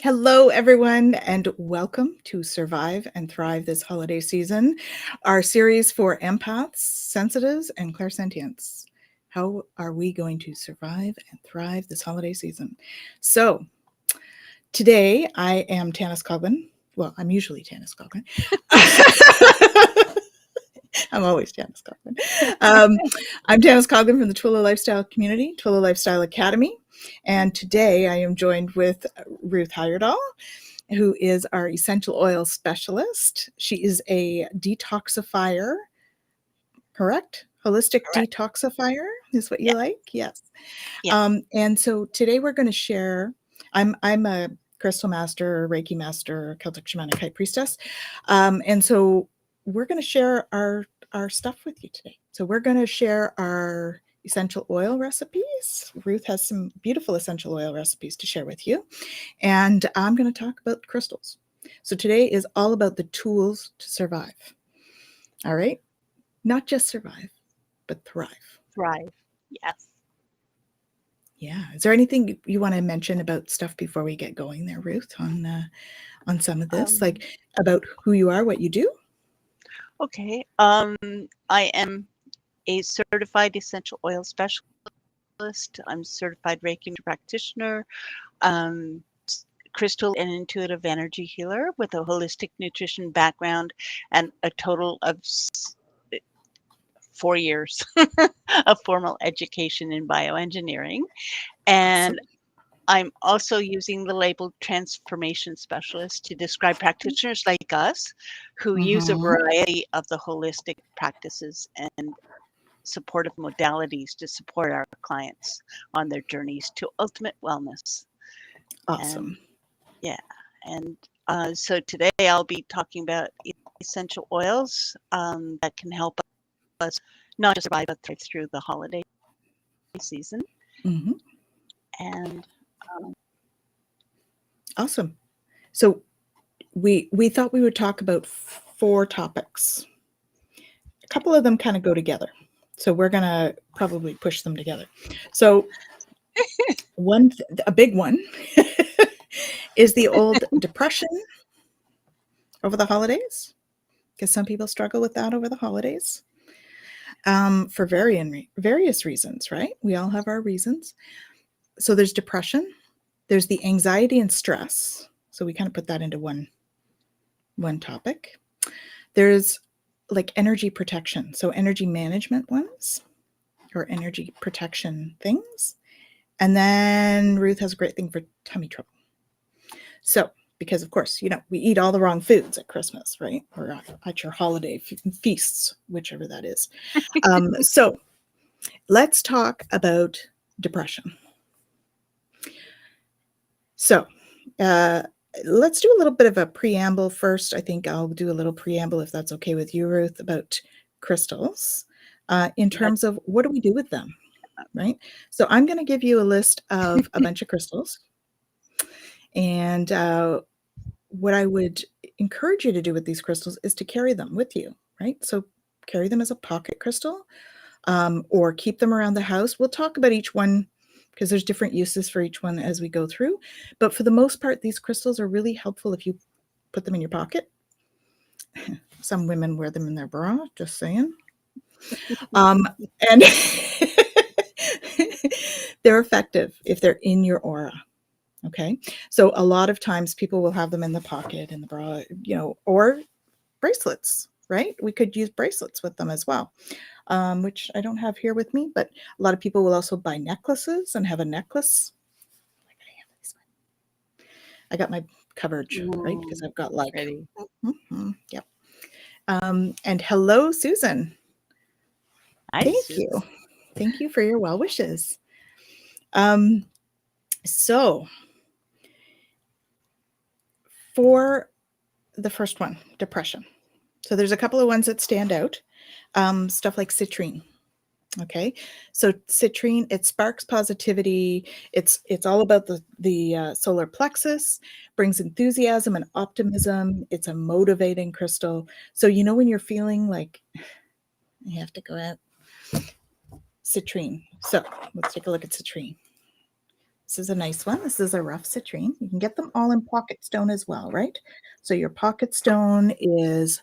Hello, everyone, and welcome to Survive and Thrive this holiday season, our series for empaths, sensitives, and clairsentients. How are we going to survive and thrive this holiday season? So, today I am Tanys Coughlan. Well, I'm usually Tanys Coughlan. I'm always Tanys Coughlan. I'm Tanys Coughlan from the Twilla Lifestyle Community, Twilla Lifestyle Academy. And today I am joined with Ruth Heyerdahl, who is our essential oil specialist. She is a detoxifier, correct? Holistic Correct. detoxifier is what you Yeah. like? Yes. Yes. And so today we're going to share. I'm a crystal master, Reiki master, Celtic shamanic high priestess, and so we're going to share our stuff with you today. So we're going to share our essential oil recipes. Ruth has some beautiful essential oil recipes to share with you, and I'm going to talk about crystals. So today is all about the tools to survive. All right, not just survive, but thrive. Thrive. Yes. Yeah. Is there anything you want to mention about stuff before we get going there, Ruth, on some of this, Um, like about who you are, what you do? okay. I am a certified essential oil specialist. I'm certified Reiki practitioner, um, crystal and intuitive energy healer with a holistic nutrition background and a total of 4 years of formal education in bioengineering. Awesome. And I'm also using the label transformation specialist to describe practitioners like us who use a Mm-hmm. variety of the holistic practices and supportive modalities to support our clients on their journeys to ultimate wellness. And Awesome. yeah, and so today I'll be talking about essential oils that can help us not just survive but thrive through the holiday season. Mm-hmm. And um, Awesome. So we thought we would talk about 4 topics. A couple of them kind of go together. So we're going to probably push them together. So a big one is the old depression over the holidays, because some people struggle with that over the holidays, for various reasons, right? We all have our reasons. So there's depression, there's the anxiety and stress. So we kind of put that into one topic. There's like energy protection, so energy management ones or energy protection things. And then Ruth has a great thing for tummy trouble. So, because of course, we eat all the wrong foods at Christmas, right? Or at your holiday feasts, whichever that is. So, let's talk about depression. So, let's do a little bit of a preamble first. I think I'll do a little preamble, if that's okay with you, Ruth, about crystals in that, terms of what do we do with them, right? So, I'm going to give you a list of a bunch of crystals. And what I would encourage you to do with these crystals is to carry them with you, right? So, carry them as a pocket crystal, or keep them around the house. We'll talk about each one because there's different uses for each one as we go through. But for the most part, these crystals are really helpful if you put them in your pocket. Some women wear them in their bra, just saying. And they're effective if they're in your aura. Okay. So a lot of times people will have them in the pocket, in the bra, or bracelets, right? We could use bracelets with them as well, which I don't have here with me, but a lot of people will also buy necklaces and have a necklace. I got my coverage, right? Because I've got like, pretty. yep. And hello, Susan. Hi, Thank you. Susan. Thank you for your well wishes. Um, so for the first one, depression. So there's a couple of ones that stand out. Stuff like citrine. Okay, so citrine, it sparks positivity. It's all about the solar plexus, brings enthusiasm and optimism. It's a motivating crystal. So when you're feeling like you have to go out, citrine. So let's take a look at citrine. This is a nice one. This is a rough citrine. You can get them all in pocket stone as well, right? So your pocket stone is,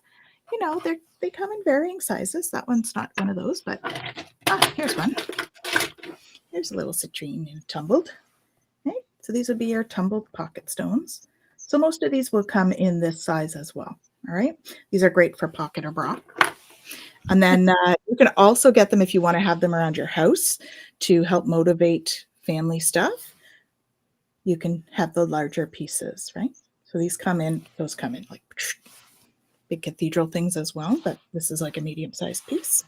they come in varying sizes. That one's not one of those, but here's one. Here's a little citrine and tumbled. Okay? So these would be your tumbled pocket stones. So most of these will come in this size as well. All right. These are great for pocket or bra. And then you can also get them if you want to have them around your house to help motivate family stuff. You can have the larger pieces, right? So those come in like big cathedral things as well, but this is like a medium-sized piece.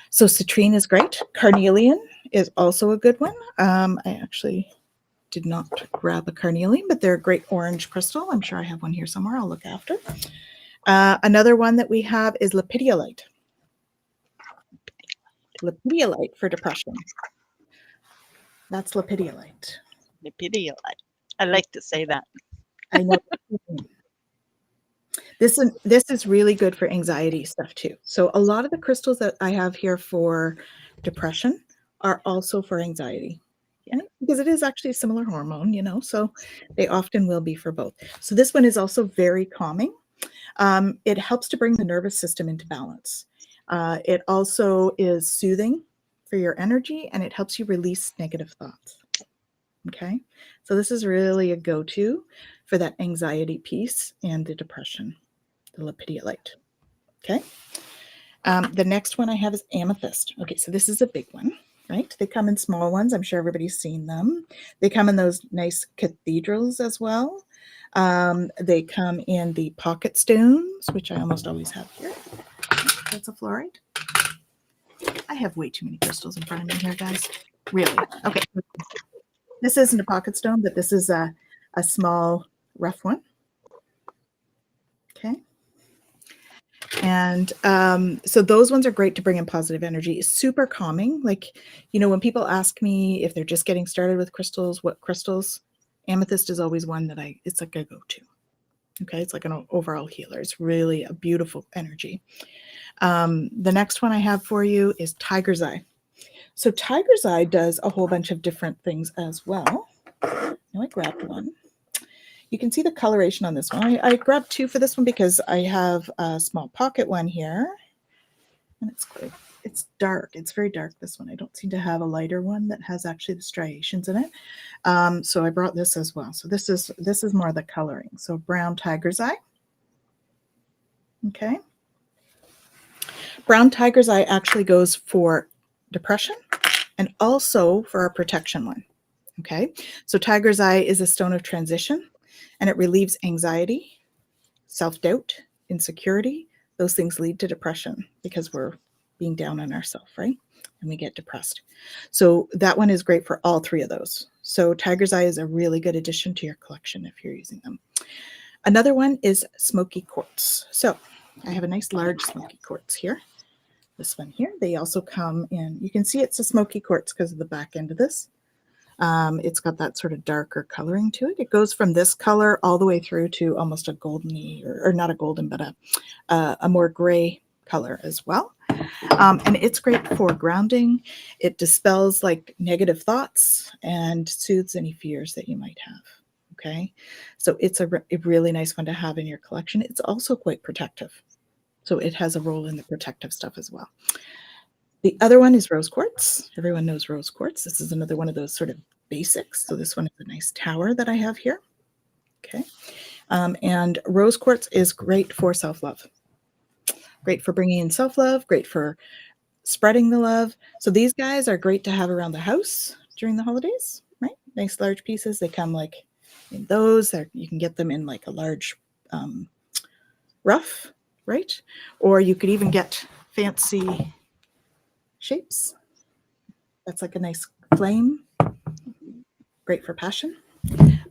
So citrine is great. Carnelian is also a good one. I actually did not grab a carnelian, but they're a great orange crystal. I'm sure I have one here somewhere. I'll look after. Another one that we have is lepidolite. Lepidolite for depression. That's lepidolite. Lepidolite. I like to say that. I know. This is really good for anxiety stuff too. So a lot of the crystals that I have here for depression are also for anxiety. Right? Because it is actually a similar hormone, so they often will be for both. So this one is also very calming. It helps to bring the nervous system into balance. It also is soothing for your energy, and it helps you release negative thoughts. Okay, so this is really a go-to for that anxiety piece and the depression, the lepidolite. Okay, the next one I have is amethyst. Okay, so this is a big one, right? They come in small ones. I'm sure everybody's seen them. They come in those nice cathedrals as well. They come in the pocket stones, which I almost always have here. That's a fluorite. I have way too many crystals in front of me here, guys. Really? Okay. This isn't a pocket stone, but this is a small, rough one. Okay. And so those ones are great to bring in positive energy. It's super calming. Like, when people ask me if they're just getting started with crystals, what crystals, amethyst is always one that it's like a go-to. Okay. It's like an overall healer. It's really a beautiful energy. The next one I have for you is tiger's eye. So tiger's eye does a whole bunch of different things as well. Now I grabbed one. You can see the coloration on this one. I grabbed two for this one because I have a small pocket one here. And it's dark. It's very dark, this one. I don't seem to have a lighter one that has actually the striations in it. So I brought this as well. So this is more the coloring. So brown tiger's eye. Okay. Brown tiger's eye actually goes for depression and also for our protection one. Okay. So tiger's eye is a stone of transition, and it relieves anxiety, self-doubt, insecurity. Those things lead to depression because we're being down on ourselves, right? And we get depressed. So that one is great for all three of those. So tiger's eye is a really good addition to your collection if you're using them. Another one is smoky quartz. So I have a nice large smoky quartz here. This one here. They also come in, you can see it's a smoky quartz because of the back end of this. It's got that sort of darker coloring to it. It goes from this color all the way through to almost a goldeny, or not a golden, but a more gray color as well. And it's great for grounding. It dispels like negative thoughts and soothes any fears that you might have. Okay, so it's a really nice one to have in your collection. It's also quite protective. So it has a role in the protective stuff as well. The other one is rose quartz. Everyone knows rose quartz. This is another one of those sort of basics. So this one is a nice tower that I have here. Okay. And rose quartz is great for self-love. Great for bringing in self-love, great for spreading the love. So these guys are great to have around the house during the holidays, right? Nice large pieces. They come like in those. You can get them in like a large rough, right? Or you could even get fancy shapes. That's like a nice flame, great for passion.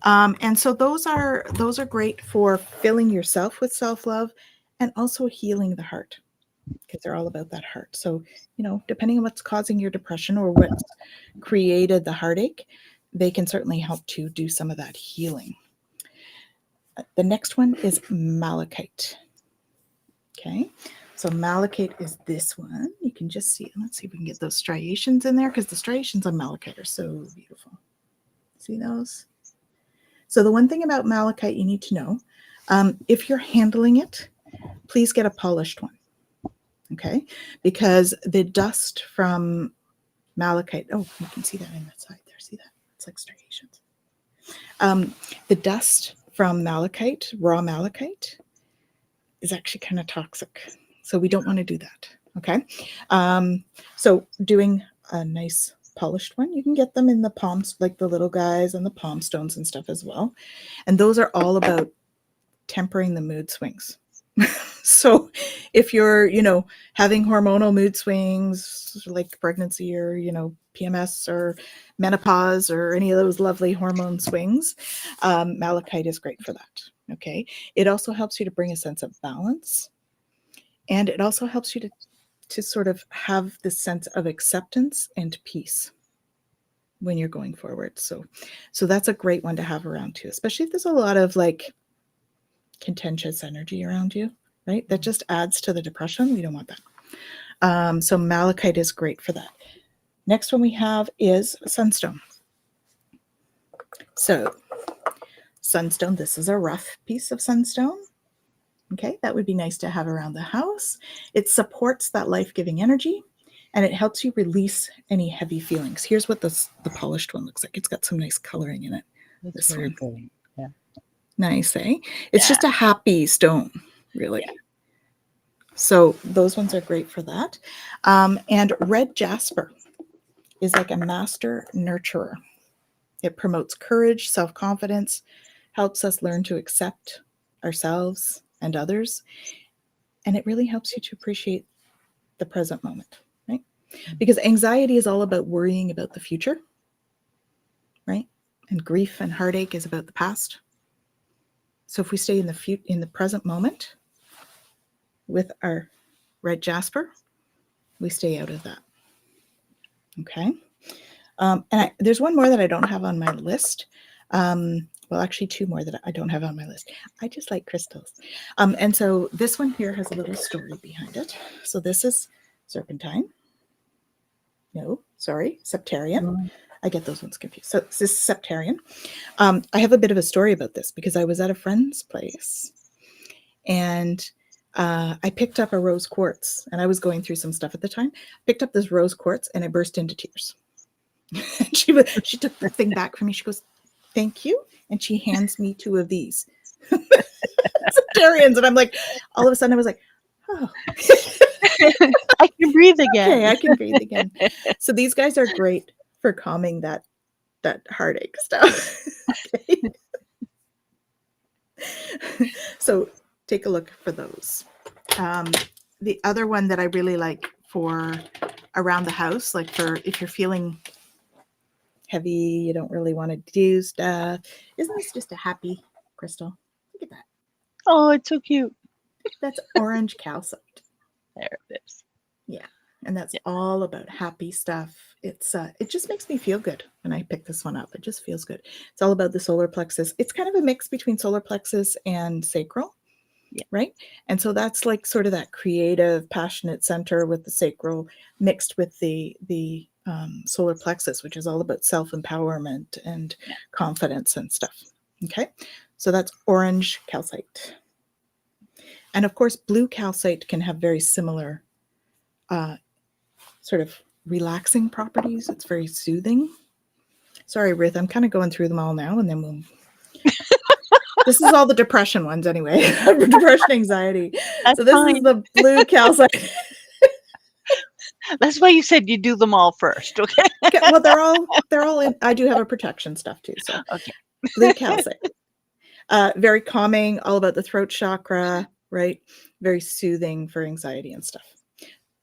And so those are great for filling yourself with self-love and also healing the heart, because they're all about that heart. So, depending on what's causing your depression or what's created the heartache, they can certainly help to do some of that healing. The next one is malachite. Okay. So malachite is this one. You can just see, let's see if we can get those striations in there, because the striations on malachite are so beautiful. See those? So the one thing about malachite you need to know, if you're handling it, please get a polished one. Okay? Because the dust from malachite, oh, you can see that in that side there. See that? It's like striations. The dust from malachite, raw malachite, is actually kind of toxic. So we don't want to do that. Okay. So doing a nice polished one, you can get them in the palms, like the little guys and the palm stones and stuff as well. And those are all about tempering the mood swings. So if you're, having hormonal mood swings like pregnancy or, PMS or menopause or any of those lovely hormone swings, malachite is great for that. Okay. It also helps you to bring a sense of balance. And it also helps you to sort of have this sense of acceptance and peace when you're going forward. So that's a great one to have around too, especially if there's a lot of like contentious energy around you, right? That just adds to the depression. We don't want that. So malachite is great for that. Next one we have is sunstone. So sunstone, this is a rough piece of sunstone. Okay, that would be nice to have around the house. It supports that life-giving energy, and it helps you release any heavy feelings. Here's what the polished one looks like. It's got some nice coloring in it. That's very pretty. Yeah. Nice, eh? It's just a happy stone, really. Yeah. So those ones are great for that. And red jasper is like a master nurturer. It promotes courage, self-confidence, helps us learn to accept ourselves and others. And it really helps you to appreciate the present moment, right? Because anxiety is all about worrying about the future, right? And grief and heartache is about the past. So if we stay in the present moment with our red jasper, we stay out of that. Okay. And there's one more that I don't have on my list. Well, actually two more that I don't have on my list. I just like crystals. And so this one here has a little story behind it. So this is serpentine. No, sorry, septarian. I get those ones confused. So this is septarian. I have a bit of a story about this because I was at a friend's place and I picked up a rose quartz, and I was going through some stuff at the time. Picked up this rose quartz and I burst into tears. She took the thing back from me. She goes, "Thank you." And she hands me two of these septarians. And I'm like, all of a sudden I was like, oh. I can breathe again. Okay, I can breathe again. So these guys are great for calming that heartache stuff. Okay. So take a look for those. The other one that I really like for around the house, like for if you're feeling heavy, you don't really want to do stuff. Isn't this just a happy crystal? Look at that. Oh, it's so cute. That's orange calcite. There it is. Yeah. And that's all about happy stuff. It's it just makes me feel good when I pick this one up. It just feels good. It's all about the solar plexus. It's kind of a mix between solar plexus and sacral. Yeah. Right. And so that's like sort of that creative, passionate center with the sacral mixed with the solar plexus, which is all about self-empowerment and confidence and stuff. Okay. So that's orange calcite. And of course, blue calcite can have very similar sort of relaxing properties. It's very soothing. Sorry, Ruth, I'm kind of going through them all now, and then we'll... This is all the depression ones anyway. Depression, anxiety. That's so this fine. Is the blue calcite. That's why you said you do them all first, okay? Okay, well, they're all in. I do have a protection stuff too. So okay. Blue calcite. Very calming, all about the throat chakra, right? Very soothing for anxiety and stuff.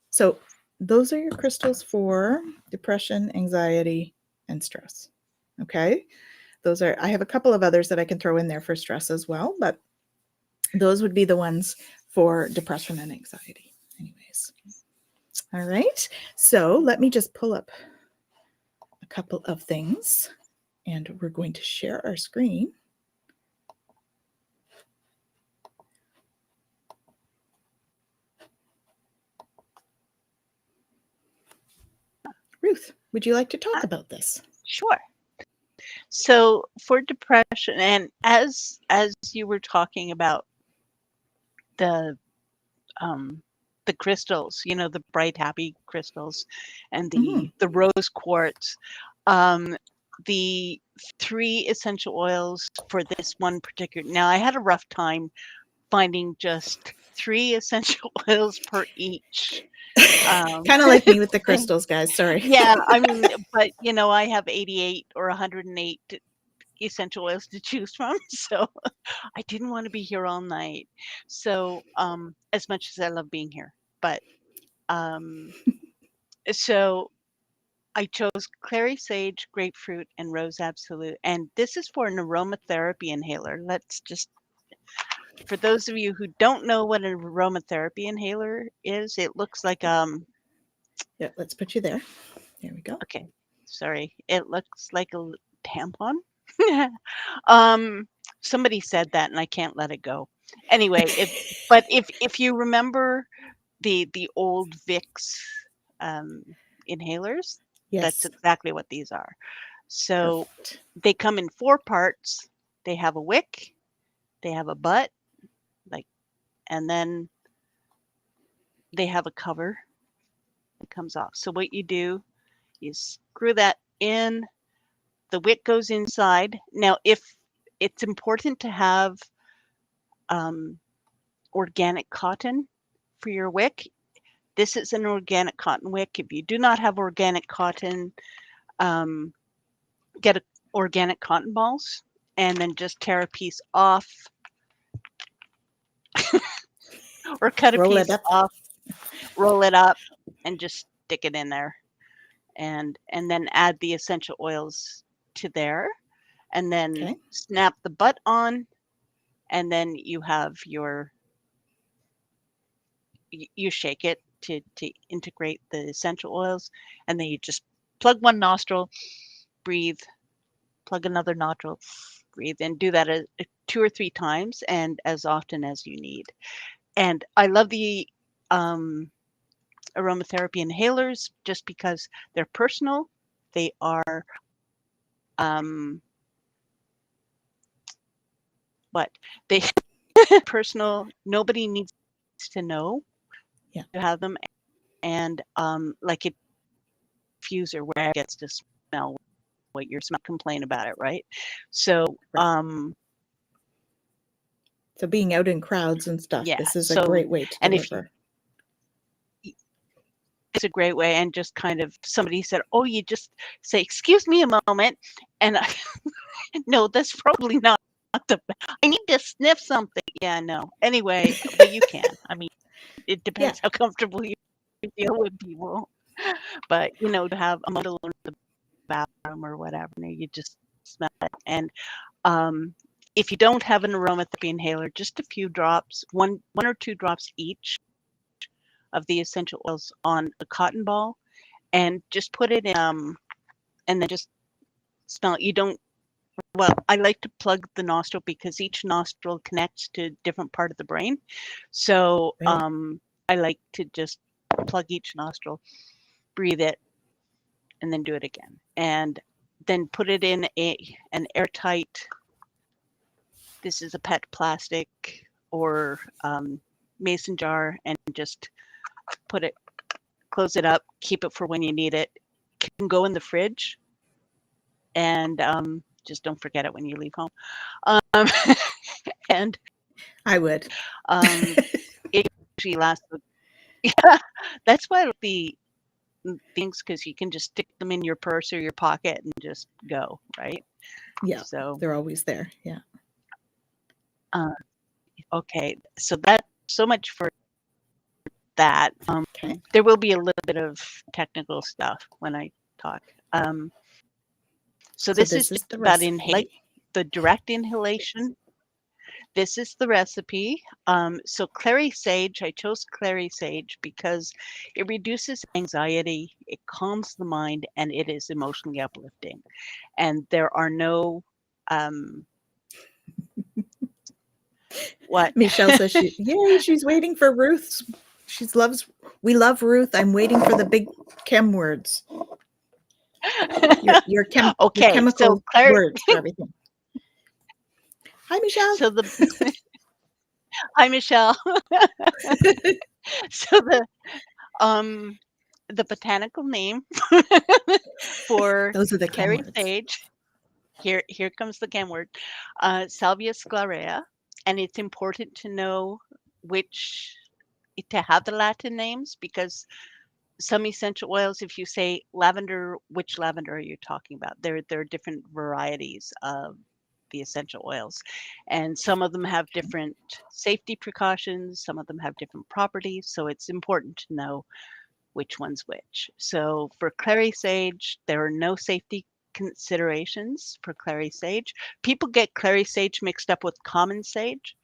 So those are your crystals for depression, anxiety, and stress. Okay. Those are, I have a couple of others that I can throw in there for stress as well, but those would be the ones for depression and anxiety. Anyways. All right. So let me just pull up a couple of things and we're going to share our screen. Ruth, would you like to talk about this? Sure. So for depression, and as you were talking about the um, the crystals, the bright, happy crystals, and Mhm. the rose quartz, um, the 3 essential oils for this one particular. Now, I had a rough time finding just 3 essential oils per each. Kinda like me with the Thing. crystals, guys, sorry. Yeah, I mean, but I have 88 or 108 essential oils to choose from, so I didn't want to be here all night. So, as much as I love being here, but um, so I chose clary sage, grapefruit, and rose absolute, and this is for an aromatherapy inhaler. Let's just, for those of you who don't know what an aromatherapy inhaler is, it looks like Yeah, let's put you there. There we go. okay, sorry, it looks like a tampon. um, Somebody said that, and I can't let it go. Anyway, if you remember the old Vicks um, inhalers, that's Yes, exactly what these are. So perfect. they come in 4 parts. They have a wick, they have a butt, like, and then they have a cover that comes off. So what you do, you screw that in, the wick goes inside. Now, if it's important to have um, organic cotton for your wick, this is an organic cotton wick. If you do not have organic cotton, um, get organic cotton balls and then just tear a piece off or cut a Roll it piece up. off, roll it up, and just stick it in there, and then add the essential oils to there, and then Okay. snap the butt on, and then you have you shake it to integrate the essential oils, and then you just plug one nostril, breathe, plug another nostril, breathe, and do that 2 or 3 times, and as often as you need. And I love the um, aromatherapy inhalers just because they're personal. They are um, what they personal. Nobody needs to know Yeah, to have them, and like a diffuser where it gets to smell what you're smelling, complain about it, right? So right. So being out in crowds and stuff, yeah. this is a So great way to and if you deliver. it's a great way, and just kind of somebody said, "Oh, you just say, excuse me a moment," and I, no, that's probably not the. I need to sniff something. Yeah, no. Anyway, but you can. I mean, it Yeah, depends how comfortable you feel with people. But to have a model in the bathroom or whatever, you just smell it. And if you don't have an aromatherapy inhaler, just a few drops, one or 2 drops each of the essential oils on a cotton ball, and just put it in, and then just smell it. You don't. Well, I like to plug the nostril because each nostril connects to a different part of the brain. So right. I like to just plug each nostril, breathe it, and then do it again. And then put it in an airtight, this is a PET plastic or mason jar, and just put it, close it up, keep it for when you need it. It can go in the fridge, and just don't forget it when you leave home. Um, and I would. it usually lasts. Yeah, that's why the things, because you can just stick them in your purse or your pocket and just go, right? Yeah, So, they're always there. Yeah. uh, okay, so that's so much for that. Okay. There will be a little bit of technical stuff when I talk. So So this is this is just the about inhalation, recipe. the direct inhalation. This is the recipe. So clary sage, I chose clary sage because it reduces anxiety, it calms the mind, and it is emotionally uplifting. And there are no um, what? Michelle says yay, she's waiting for Ruth's. We love Ruth. I'm waiting for the big chem words. Your Okay, so chemical words for everything. Hi, Michelle. so hi, Michelle. So the botanical name for Those are the chem clary words. sage, here comes the chem word, Salvia sclarea, and it's important to know to have the Latin names, because some essential oils, if you say lavender, which lavender are you talking about? There are different varieties of the essential oils, and some of them have different safety precautions, some of them have different properties, so it's important to know which one's which. So for clary sage, there are no safety considerations for clary sage. People get clary sage mixed up with common sage.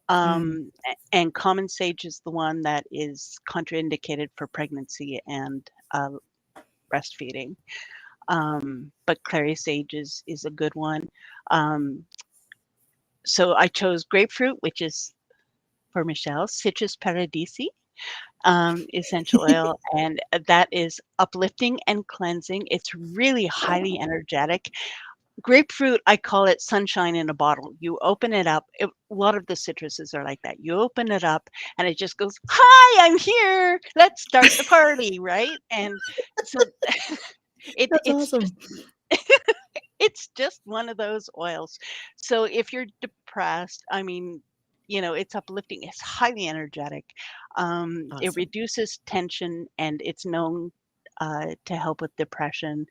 And common sage is the one that is contraindicated for pregnancy and breastfeeding. But clary sage is a good one. So I chose grapefruit, which is for Michelle, Citrus paradisi, essential oil, and that is uplifting and cleansing. It's really highly energetic. Grapefruit, I call it sunshine in a bottle. You open it up. A lot of the citruses are like that. You open it up and it just goes, "Hi, I'm here. Let's start the party," right? And so That's it's awesome. just it's just one of those oils. So if you're depressed, I mean, it's uplifting. It's highly energetic. It Awesome. reduces tension, and it's known to help with depression.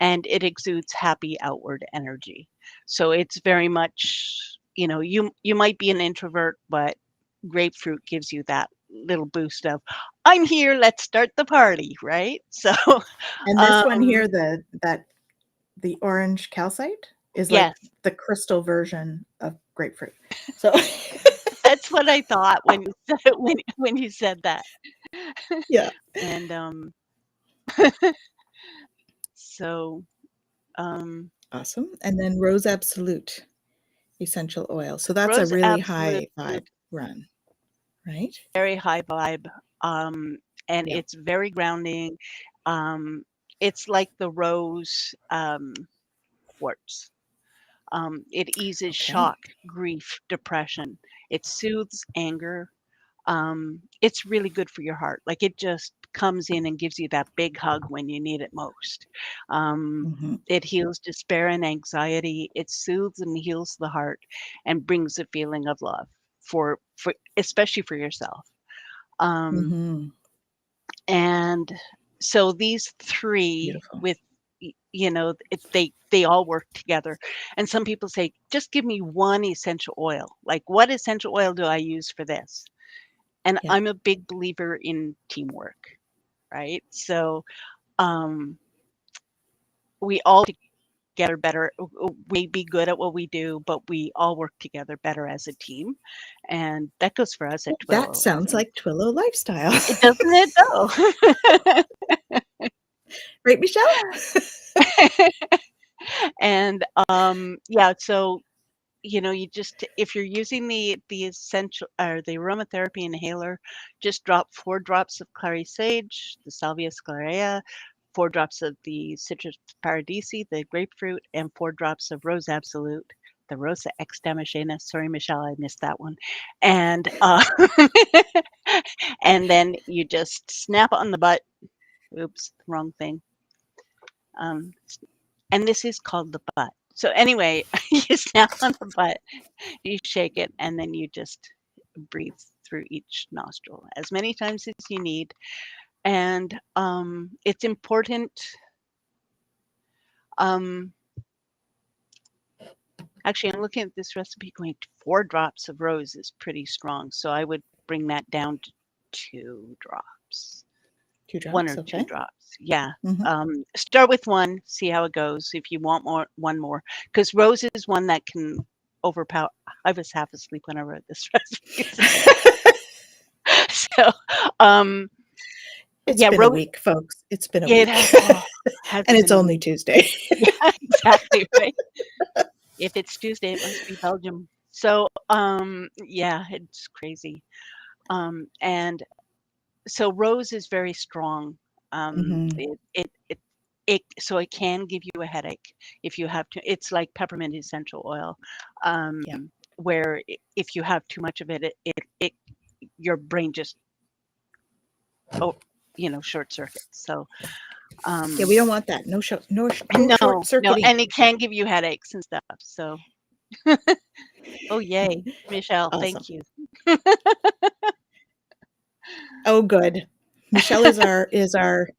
And it exudes happy outward energy. So it's very much, you might be an introvert, but grapefruit gives you that little boost of, "I'm here. Let's start the party," right? So, And this one um, here, the orange calcite is like yes. the crystal version of grapefruit. So That's what I thought when you said when you said that. yeah, And, so, um, awesome. And then rose absolute essential oil. So that's a Rose really Absolute high is vibe run, right? very high vibe, and Yeah. it's very grounding. It's like the rose, quartz. It eases Okay. shock, grief, depression. It soothes anger. It's really good for your heart. Like, it just comes in and gives you that big hug when you need it most. Hmm. It heals despair and anxiety. It soothes and heals the heart and brings a feeling of love for especially for yourself. Um, Hmm. and so these three Beautiful. with they all work together. And some people say, "Just give me one essential oil. Like, what essential oil do I use for this?" And Yeah. I'm a big believer in teamwork, right? So, um, we all together better. We be good at what we do, but we all work together better as a team, and that goes for us at That Twillo, I sounds think. like Twillo lifestyle. It doesn't it though? Right, Michelle? And yeah, so you just, if you're using the essential or the aromatherapy inhaler, just drop 4 drops of clary sage, the salvia sclarea, 4 drops of the citrus paradisi, the grapefruit, and 4 drops of rose absolute, the rosa ex damascena. Sorry, Michelle, I missed that one. And and then you just snap on the butt. Oops, wrong thing. Um, and this is called the butt. So anyway, you snap on the butt, you shake it, and then you just breathe through each nostril as many times as you need. And it's important. Um, Actually, I'm looking at this recipe going, 4 drops of rose is pretty strong. So I would bring that down to 2 drops. 2 1 drops, or 2 okay. drops. Yeah. Mhm. Start with 1, see how it goes. If you want more, 1 more, because rose is one that can overpower. I was half asleep when I wrote this recipe. So, um, It's yeah, been a rose. week, folks. It's been a It week. has. Oh, has And it's been a only week. Tuesday. Yeah, exactly right. If it's Tuesday, it must be Belgium. So, yeah, it's crazy. And so rose is very strong. Mhm. It so it can give you a headache if you have to. It's like peppermint essential oil, Yeah. where if you have too much of it, your brain just short circuits. So Yeah, we don't want that. No short no, circuiting. and it can give you headaches and stuff. So oh yay, Michelle, Awesome. thank you. Oh, good. Michelle is our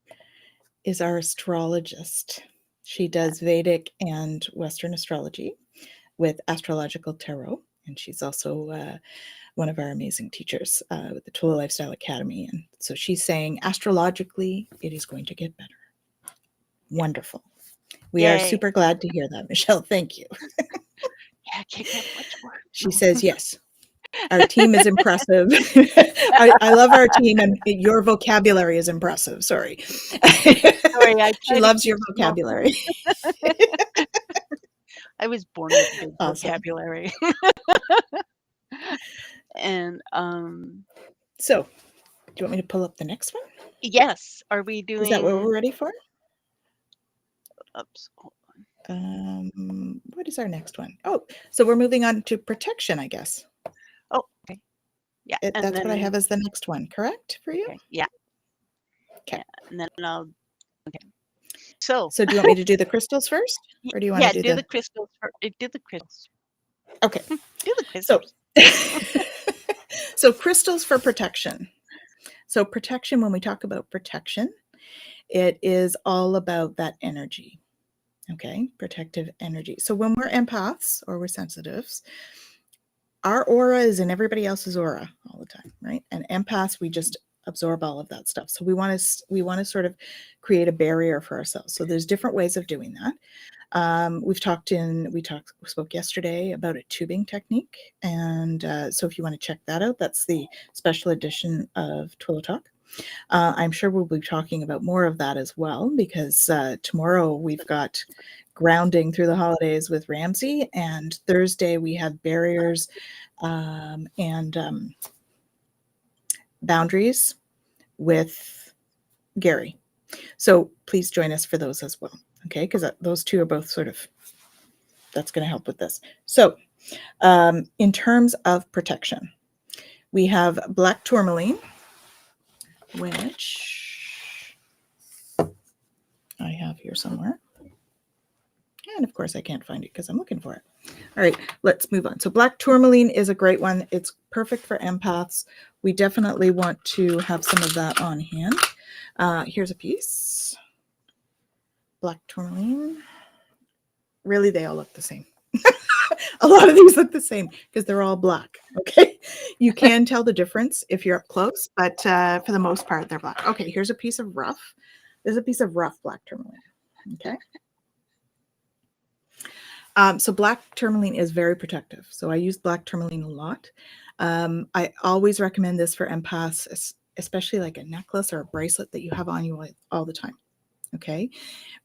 astrologist. She does Vedic and Western astrology with astrological tarot, and she's also one of our amazing teachers with the Tula Lifestyle Academy. And so she's saying astrologically, it is going to get better. Wonderful. We are Yay. super glad to hear that, Michelle. Thank you. Yeah, I can't get much more. She says yes. Our team is impressive. I love our team, and your vocabulary is impressive. Sorry. Sorry, I She try to loves keep your small. vocabulary. I was born with a big Awesome. vocabulary. And So, do you want me to pull up the next one? yes, are we Is that what doing? we're ready for? Oops, hold on. What is our next one? Oh, so we're moving on to protection, I guess. Oh, okay. Yeah, and That's what I then have as the next one, correct for you? okay, yeah, Okay. yeah, and then okay. So So do you want me to do the crystals first, or do you want to yeah, do do the? the crystals. Do the crystals. Okay. Do the So, crystals. so crystals for protection. So protection, when we talk about protection, it is all about that energy. Okay, protective energy. So when we're empaths or we're sensitives, our aura is in everybody else's aura all the time, right? And empaths, we just absorb all of that stuff. So we want to sort of create a barrier for ourselves. So there's different ways of doing that. We spoke yesterday about a tubing technique, and so if you want to check that out, that's the special edition of Twillo Talk. I'm sure we'll be talking about more of that as well, because tomorrow we've got grounding through the holidays with Ramsey, and Thursday we have barriers and boundaries with Gary. So please join us for those as well, okay? Because those two are both sort of, that's going to help with this. So in terms of protection, we have black tourmaline, which I have here somewhere. And of course I can't find it because I'm looking for it. All right, let's move on. So black tourmaline is a great one. It's perfect for empaths. We definitely want to have some of that on hand. Here's a piece. Black tourmaline. Really, they all look the same. A lot of these look the same because they're all black. Okay, you can tell the difference if you're up close, but for the most part, they're black. Okay, here's a piece of rough. There's a piece of rough black tourmaline. Okay. So black tourmaline is very protective. So I use black tourmaline a lot. I always recommend this for empaths, especially like a necklace or a bracelet that you have on you all the time. Okay.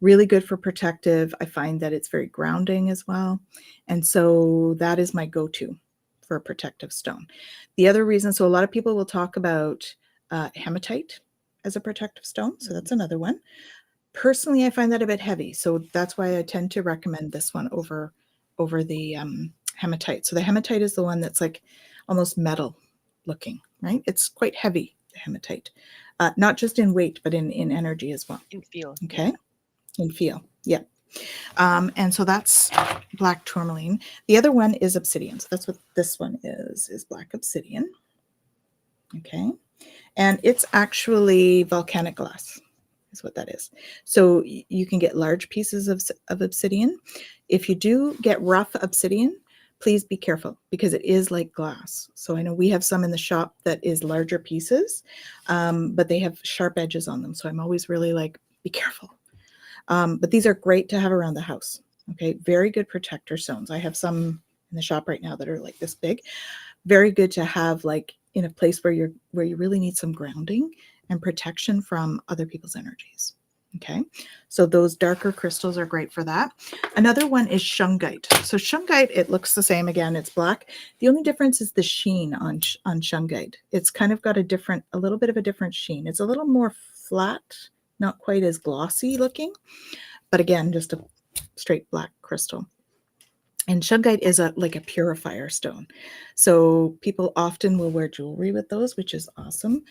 Really good for protective. I find that it's very grounding as well. And so that is my go-to for a protective stone. The other reason, so a lot of people will talk about hematite as a protective stone. So that's another one. Personally, I find that a bit heavy. So that's why I tend to recommend this one over the hematite. So the hematite is the one that's like almost metal looking, right? It's quite heavy, the hematite. Not just in weight, but in energy as well. In feel. Okay. Yeah. In feel. Yeah. And so that's black tourmaline. The other one is obsidian. So that's what this one is black obsidian. Okay. And it's actually volcanic glass is what that is. So you can get large pieces of obsidian. If you do get rough obsidian, please be careful because it is like glass. So I know we have some in the shop that is larger pieces, but they have sharp edges on them. So I'm always really like, be careful. But these are great to have around the house. Okay, very good protector stones. I have some in the shop right now that are like this big. Very good to have like in a place where you really need some grounding and protection from other people's energies. Okay, so those darker crystals are great for that. Another one is shungite. So shungite, it looks the same again. It's black. The only difference is the sheen on shungite. It's kind of got a little bit of a different sheen. It's a little more flat not quite as glossy looking, but again, just a straight black crystal. And shungite is like a purifier stone. So people often will wear jewelry with those, which is awesome.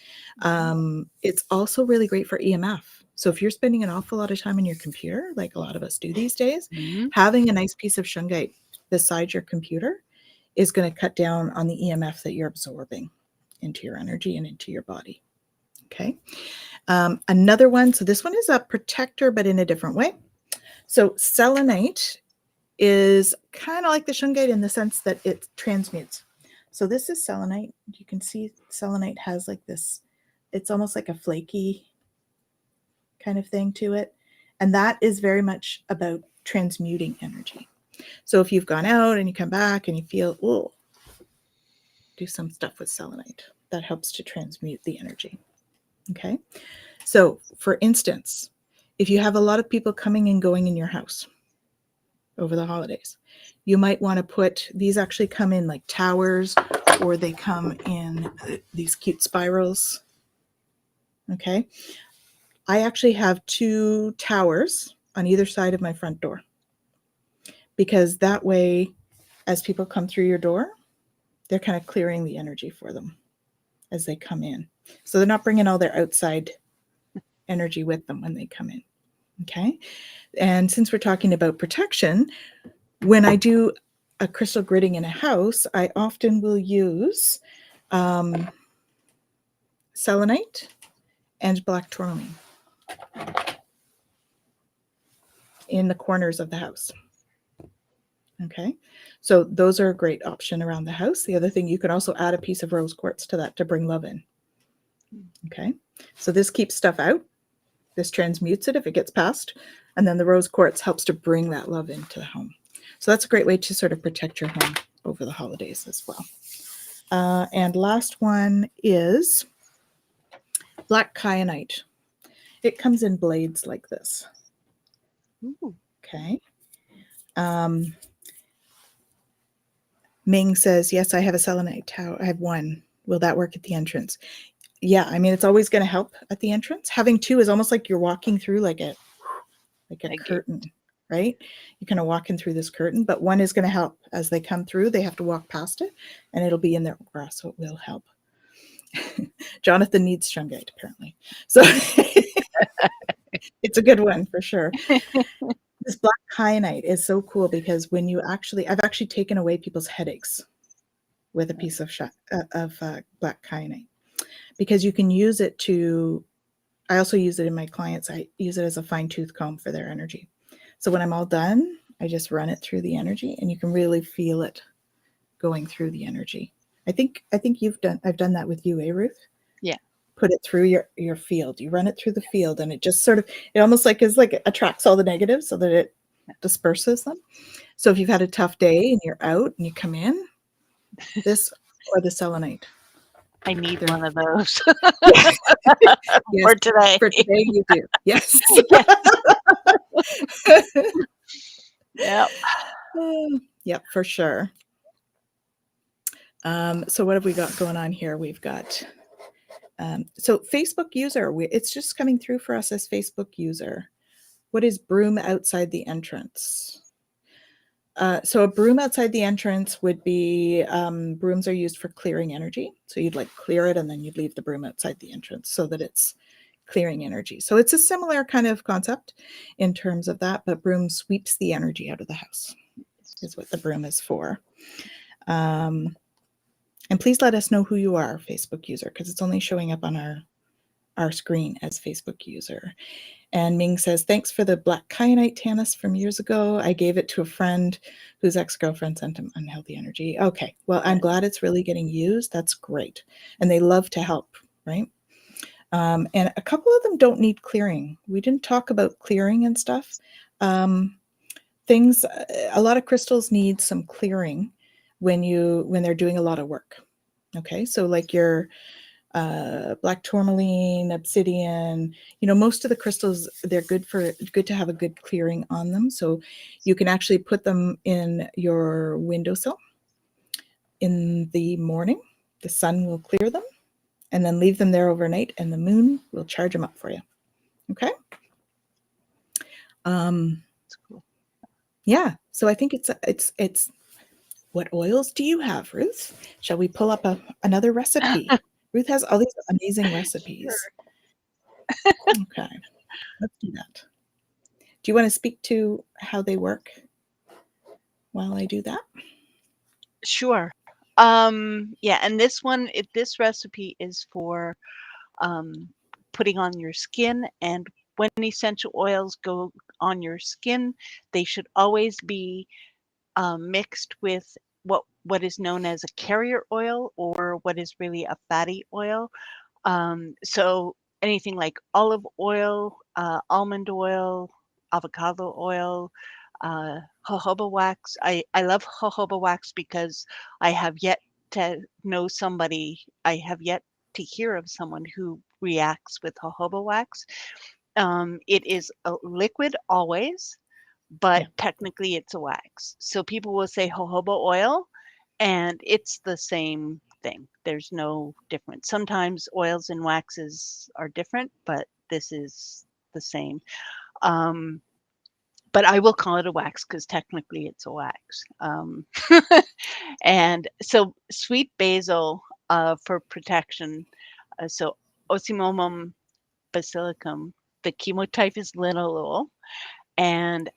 It's also really great for EMF. So if you're spending an awful lot of time on your computer, like a lot of us do these days, having a nice piece of shungite beside your computer is going to cut down on the EMF that you're absorbing into your energy and into your body. Okay. Another one. So this one is a protector, but in a different way. So selenite is kind of like the shungite in the sense that it transmutes. So this is selenite. You can see selenite has like this, it's almost like a flaky kind of thing to it. And that is very much about transmuting energy. So if you've gone out and you come back and you feel, oh, do some stuff with selenite. That helps to transmute the energy. Okay. So for instance, if you have a lot of people coming and going in your house over the holidays, you might want to put, these actually come in like towers, or they come in these cute spirals. Okay. I actually have 2 towers on either side of my front door, because that way, as people come through your door, they're kind of clearing the energy for them as they come in. So they're not bringing all their outside energy with them when they come in. Okay. And since we're talking about protection, when I do a crystal gridding in a house, I often will use selenite and black tourmaline in the corners of the house. Okay, so those are a great option around the house. The other thing, you can also add a piece of rose quartz to that to bring love in. Okay, so this keeps stuff out. This transmutes it if it gets past. And then the rose quartz helps to bring that love into the home. So that's a great way to sort of protect your home over the holidays as well. And last one is black kyanite. It comes in blades like this. Okay. Ming says, yes, I have a selenite tower. I have 1. Will that work at the entrance? Yeah, I mean, it's always going to help at the entrance. Having 2 is almost like you're walking through like a curtain, right? You're kind of walking through this curtain, but 1 is going to help as they come through. They have to walk past it, and it'll be in their aura, so it will help. Jonathan needs shungite, apparently. So it's a good one for sure. This black kyanite is so cool because when you I've actually taken away people's headaches with a piece of black kyanite, because you can use it to, I also use it in my clients. I use it as a fine tooth comb for their energy. So when I'm all done, I just run it through the energy, and you can really feel it going through the energy. I think I've done that with you, Ruth? Yeah. Put it through your field. You run it through the field, and it just sort of, it almost like is like it attracts all the negatives so that it disperses them. So if you've had a tough day and you're out and you come in, this or the selenite. I need one of those. Yes. For today. For today you do. Yes. Yep. Yep, for sure. So what have we got going on here? We've got, so Facebook user, it's just coming through for us as Facebook user. What is broom outside the entrance? So a broom outside the entrance would be, brooms are used for clearing energy. So you'd like clear it, and then you'd leave the broom outside the entrance so that it's clearing energy. So it's a similar kind of concept in terms of that, but broom sweeps the energy out of the house is what the broom is for. And please let us know who you are, Facebook user, because it's only showing up on our screen as Facebook user. And Ming says, thanks for the black kyanite, Tanys, from years ago. I gave it to a friend whose ex-girlfriend sent him unhealthy energy. Okay, well, I'm glad it's really getting used. That's great. And they love to help, right? And a couple of them don't need clearing. We didn't talk about clearing and stuff. A lot of crystals need some clearing when they're doing a lot of work. Okay, so like your black tourmaline, obsidian, most of the crystals, they're good to have a good clearing on them. So you can actually put them in your windowsill in the morning. The sun will clear them, and then leave them there overnight, and the moon will charge them up for you. Okay. Um, That's cool. yeah. So I think it's what oils do you have, Ruth? Shall we pull up another recipe? Ruth has all these amazing Sure. recipes. Okay, let's do that. Do you want to speak to how they work while I do that? Sure. Yeah, and this recipe is for um, putting on your skin. And when essential oils go on your skin, they should always be mixed with what is known as a carrier oil, or what is really a fatty oil. So anything like olive oil, almond oil, avocado oil, jojoba wax. I love jojoba wax because I have yet I have yet to hear of someone who reacts with jojoba wax. It is a liquid always, but Yeah. technically it's a wax. So people will say jojoba oil, and it's the same thing. There's no difference. Sometimes oils and waxes are different, but this is the same. Um, but I will call it a wax because technically it's a wax. And so sweet basil for protection. So Ocimum basilicum, the chemotype is linalool, and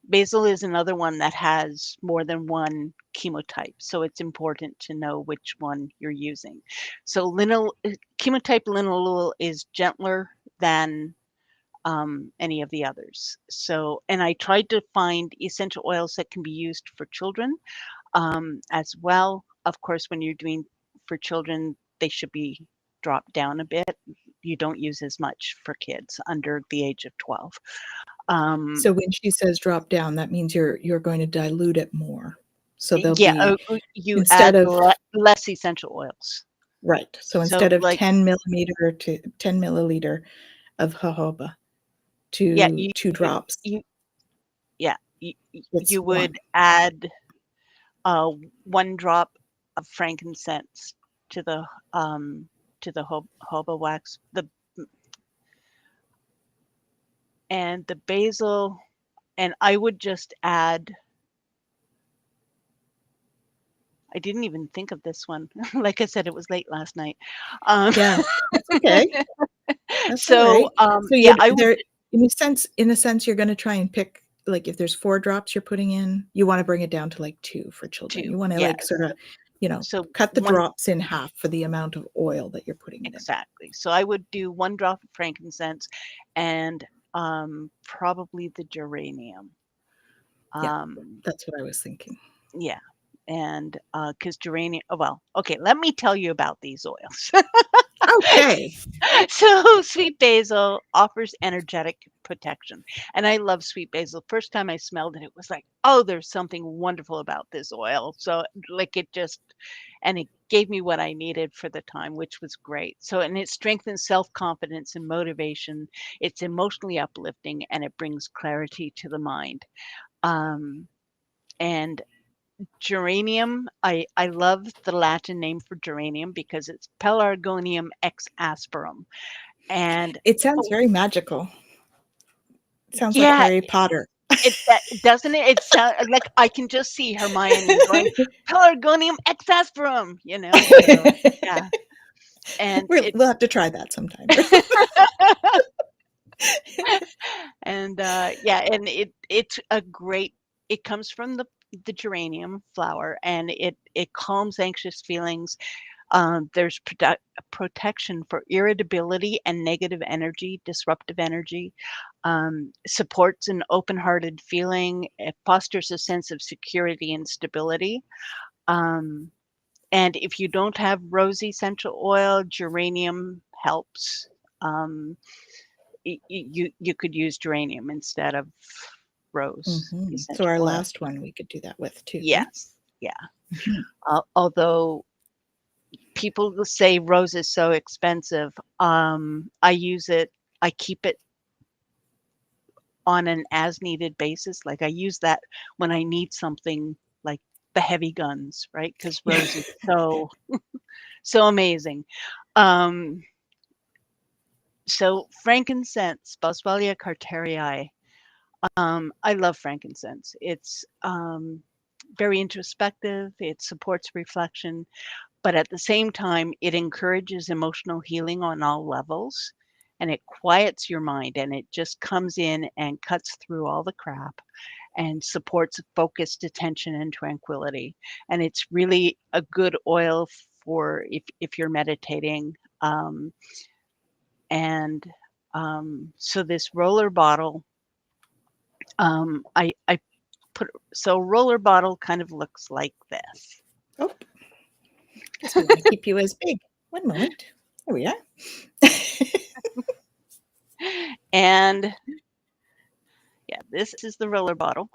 basil is another one that has more than one chemotype, so it's important to know which one you're using. So chemotype linalool is gentler than any of the others. So, and I tried to find essential oils that can be used for children as well. Of course, when you're doing for children, they should be dropped down a bit. You don't use as much for kids under the age of 12. Um, So when she says drop down, that means you're going to dilute it more. So there'll yeah, be you instead add of less essential oils. right. So So instead of like, 10 milliliter of jojoba yeah, to 2 drops, you yeah, it's you one. would add uh, 1 drop of frankincense to the hoba wax, and the basil, and I would just add. I didn't even think of this one. Like I said, it was late last night. Um, Yeah, that's okay. That's all so right. So yeah, you're I would there in a sense, you're gonna try and pick like if there's 4 drops you're putting in, you wanna bring it down to like 2 for children. do, You wanna like yes. sorta, So cut the one drops in half for the amount of oil that you're putting it in. exactly. So I would do 1 drop of frankincense and probably the geranium. Yeah, Um, that's what I was thinking. yeah. And because geranium, oh, well, okay, let me tell you about these oils. Okay. So sweet basil offers energetic protection. And I love sweet basil. First time I smelled it, it was like, oh, there's something wonderful about this oil. So like and it gave me what I needed for the time, which was great. So, and it strengthens self-confidence and motivation. It's emotionally uplifting, and it brings clarity to the mind. Um, and geranium, I love the Latin name for geranium because it's Pelargonium ex asperum. And It sounds very magical. It sounds like yeah, Harry Potter. doesn't it? It sound like I can just see Hermione going, Pelargonium ex asperum, So yeah, and We'll have to try that sometime. and yeah, and it's a great. It comes from the geranium flower, and it calms anxious feelings. There's protection for irritability and negative energy, disruptive energy, supports an open hearted feeling, it fosters a sense of security and stability. Um, and if you don't have rose essential oil, geranium helps. Um, you could use geranium instead of rose Mhm. So essential our oil. last one we could do that with too, yeah? Yes, yeah. Mhm. Although people will say rose is so expensive. I use it. I keep it on an as needed basis. Like I use that when I need something like the heavy guns, right? Because rose is so amazing. Um, So frankincense, Boswellia carterii. I love frankincense. It's very introspective. It supports reflection, but at the same time, it encourages emotional healing on all levels, and it quiets your mind, and it just comes in and cuts through all the crap and supports focused attention and tranquility. And it's really a good oil for if you're meditating. And so this roller bottle, I put, so roller bottle kind of looks like this. Oh, guess we want to keep you as big. One moment. There we are. And yeah, this is the roller bottle.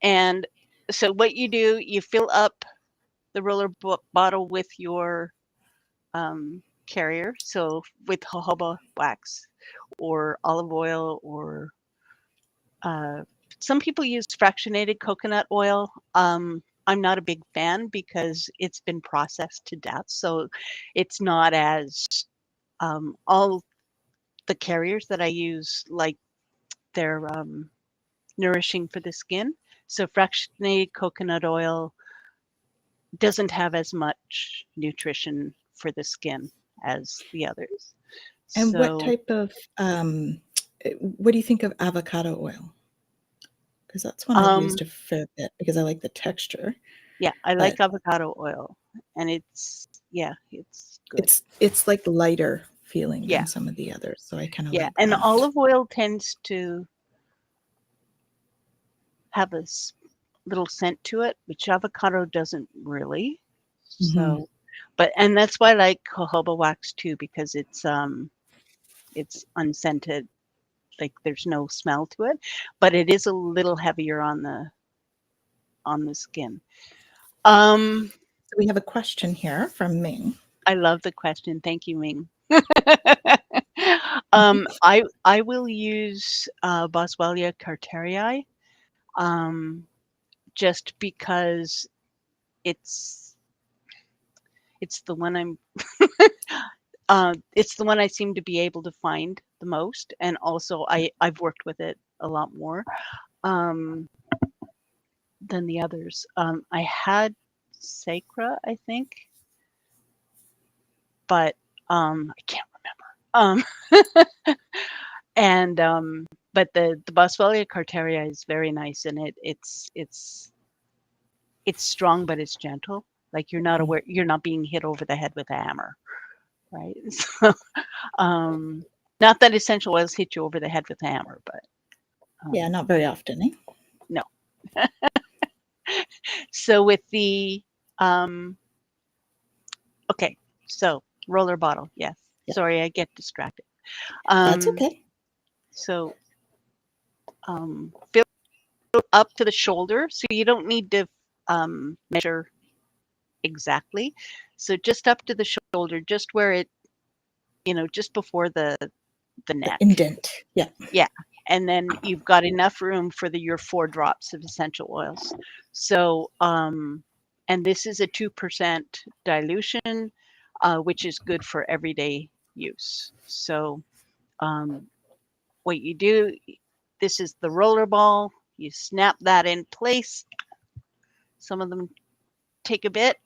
And so what you do, you fill up the roller bottle with your carrier. So with jojoba wax or olive oil, or some people use fractionated coconut oil. I'm not a big fan because it's been processed to death. So it's not as all the carriers that I use, like they're nourishing for the skin. So fractionated coconut oil doesn't have as much nutrition for the skin as the others. And what So type of, what do you think of avocado oil? Because that's one I've used a fair bit because I like the texture. yeah, I But like avocado oil, and it's good. it's like lighter feeling Yeah, than some of the others, so I kind of yeah, like and that. olive oil tends to have a little scent to it, which avocado doesn't really. Hmm. So, and that's why I like jojoba wax too, because it's unscented, like there's no smell to it, but it is a little heavier on the skin. So we have a question here from Ming. I love the question. Thank you, Ming. Mhm. I will use Boswellia carterii, just because it's it's the one I'm it's the one I seem to be able to find the most, and also I've worked with it a lot more um, than the others. I had Sacra, I think, but I can't remember. And but the Boswellia carteria is very nice, and it's strong, but it's gentle. Like you're not being hit over the head with a hammer, right? So, not that essential oils hit you over the head with a hammer, but Yeah, not very often, eh? no. So with the um, okay, so roller bottle, yes. Yeah, Sorry, I get distracted. that's Um, okay. so fill up to the shoulder, so you don't need to measure exactly. So just up to the shoulder, just where it, just before the The neck. indent. Yeah. Yeah. And then you've got enough room for your 4 drops of essential oils. So, and this is a 2% dilution, which is good for everyday use. So, what you do, this is the roller ball. You snap that in place. Some of them take a bit.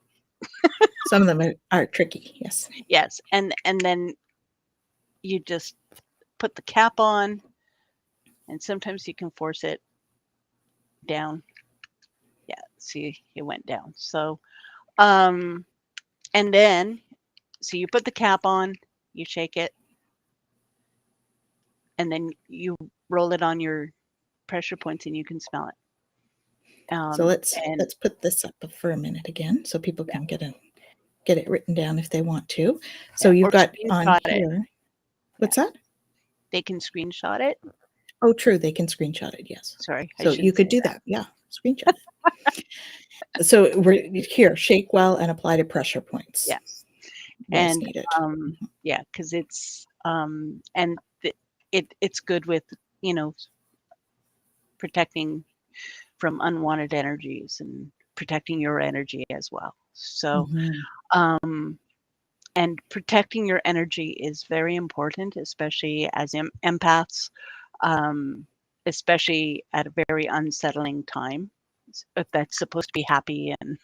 Some of them are tricky. Yes. Yes. And then you just put the cap on, and sometimes you can force it down. Yeah, see, it went down. So, and then, so you put the cap on, you shake it, and then you roll it on your pressure points, and you can smell it. So let's And let's put this up for a minute again, so people yeah, can get it written down if they want to. So yeah, you've or got on screenshot it. here. Yeah, What's that? they can screenshot it. Oh, true. They can screenshot it. Yes. Sorry, I So you shouldn't could say do that. that. Yeah. Screenshot it. So we're here. Shake well and apply to pressure points Yeah, as and needed. yeah, because it's and it's good with protecting from unwanted energies and protecting your energy as well. So, Mhm. um, And protecting your energy is very important, especially as empaths, um, especially at a very unsettling time. That's supposed to be happy and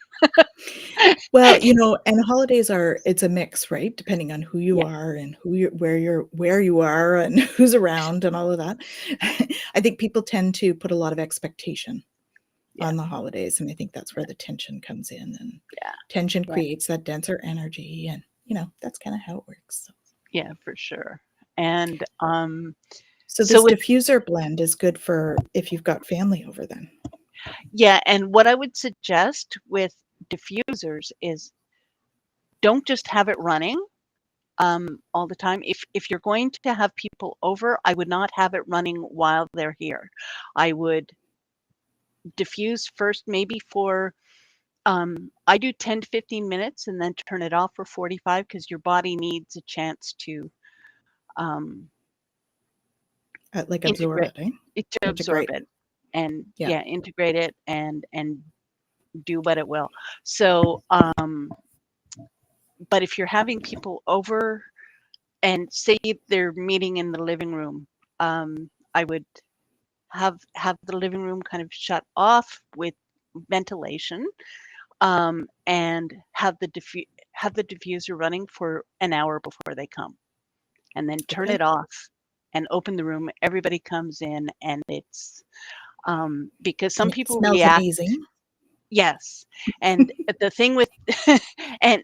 Well, and holidays it's a mix, right? Depending on who you yeah, are and where you are and who's around and all of that. I think people tend to put a lot of expectation yeah, on the holidays, and I think that's where the tension comes in, and yeah, tension yeah, creates that denser energy, and that's kind of how it works. yeah, for sure. And So so this with diffuser blend is good for if you've got family over then. yeah, and what I would suggest with diffusers is don't just have it running all the time. If you're going to have people over, I would not have it running while they're here. I would diffuse first, maybe for I do 10 to 15 minutes and then turn it off for 45 because your body needs a chance to um, Like absorb integrate it, eh? it, to absorb Integrate. it, and Yeah. yeah, integrate it and do what it will. So, but if you're having people over and say they're meeting in the living room, I would have the living room kind of shut off with ventilation, and have the diffuser running for an hour before they come, and then turn Okay. it off and open the room. Everybody comes in, and it's because some And it people smells react. amazing. Yes, and the thing with and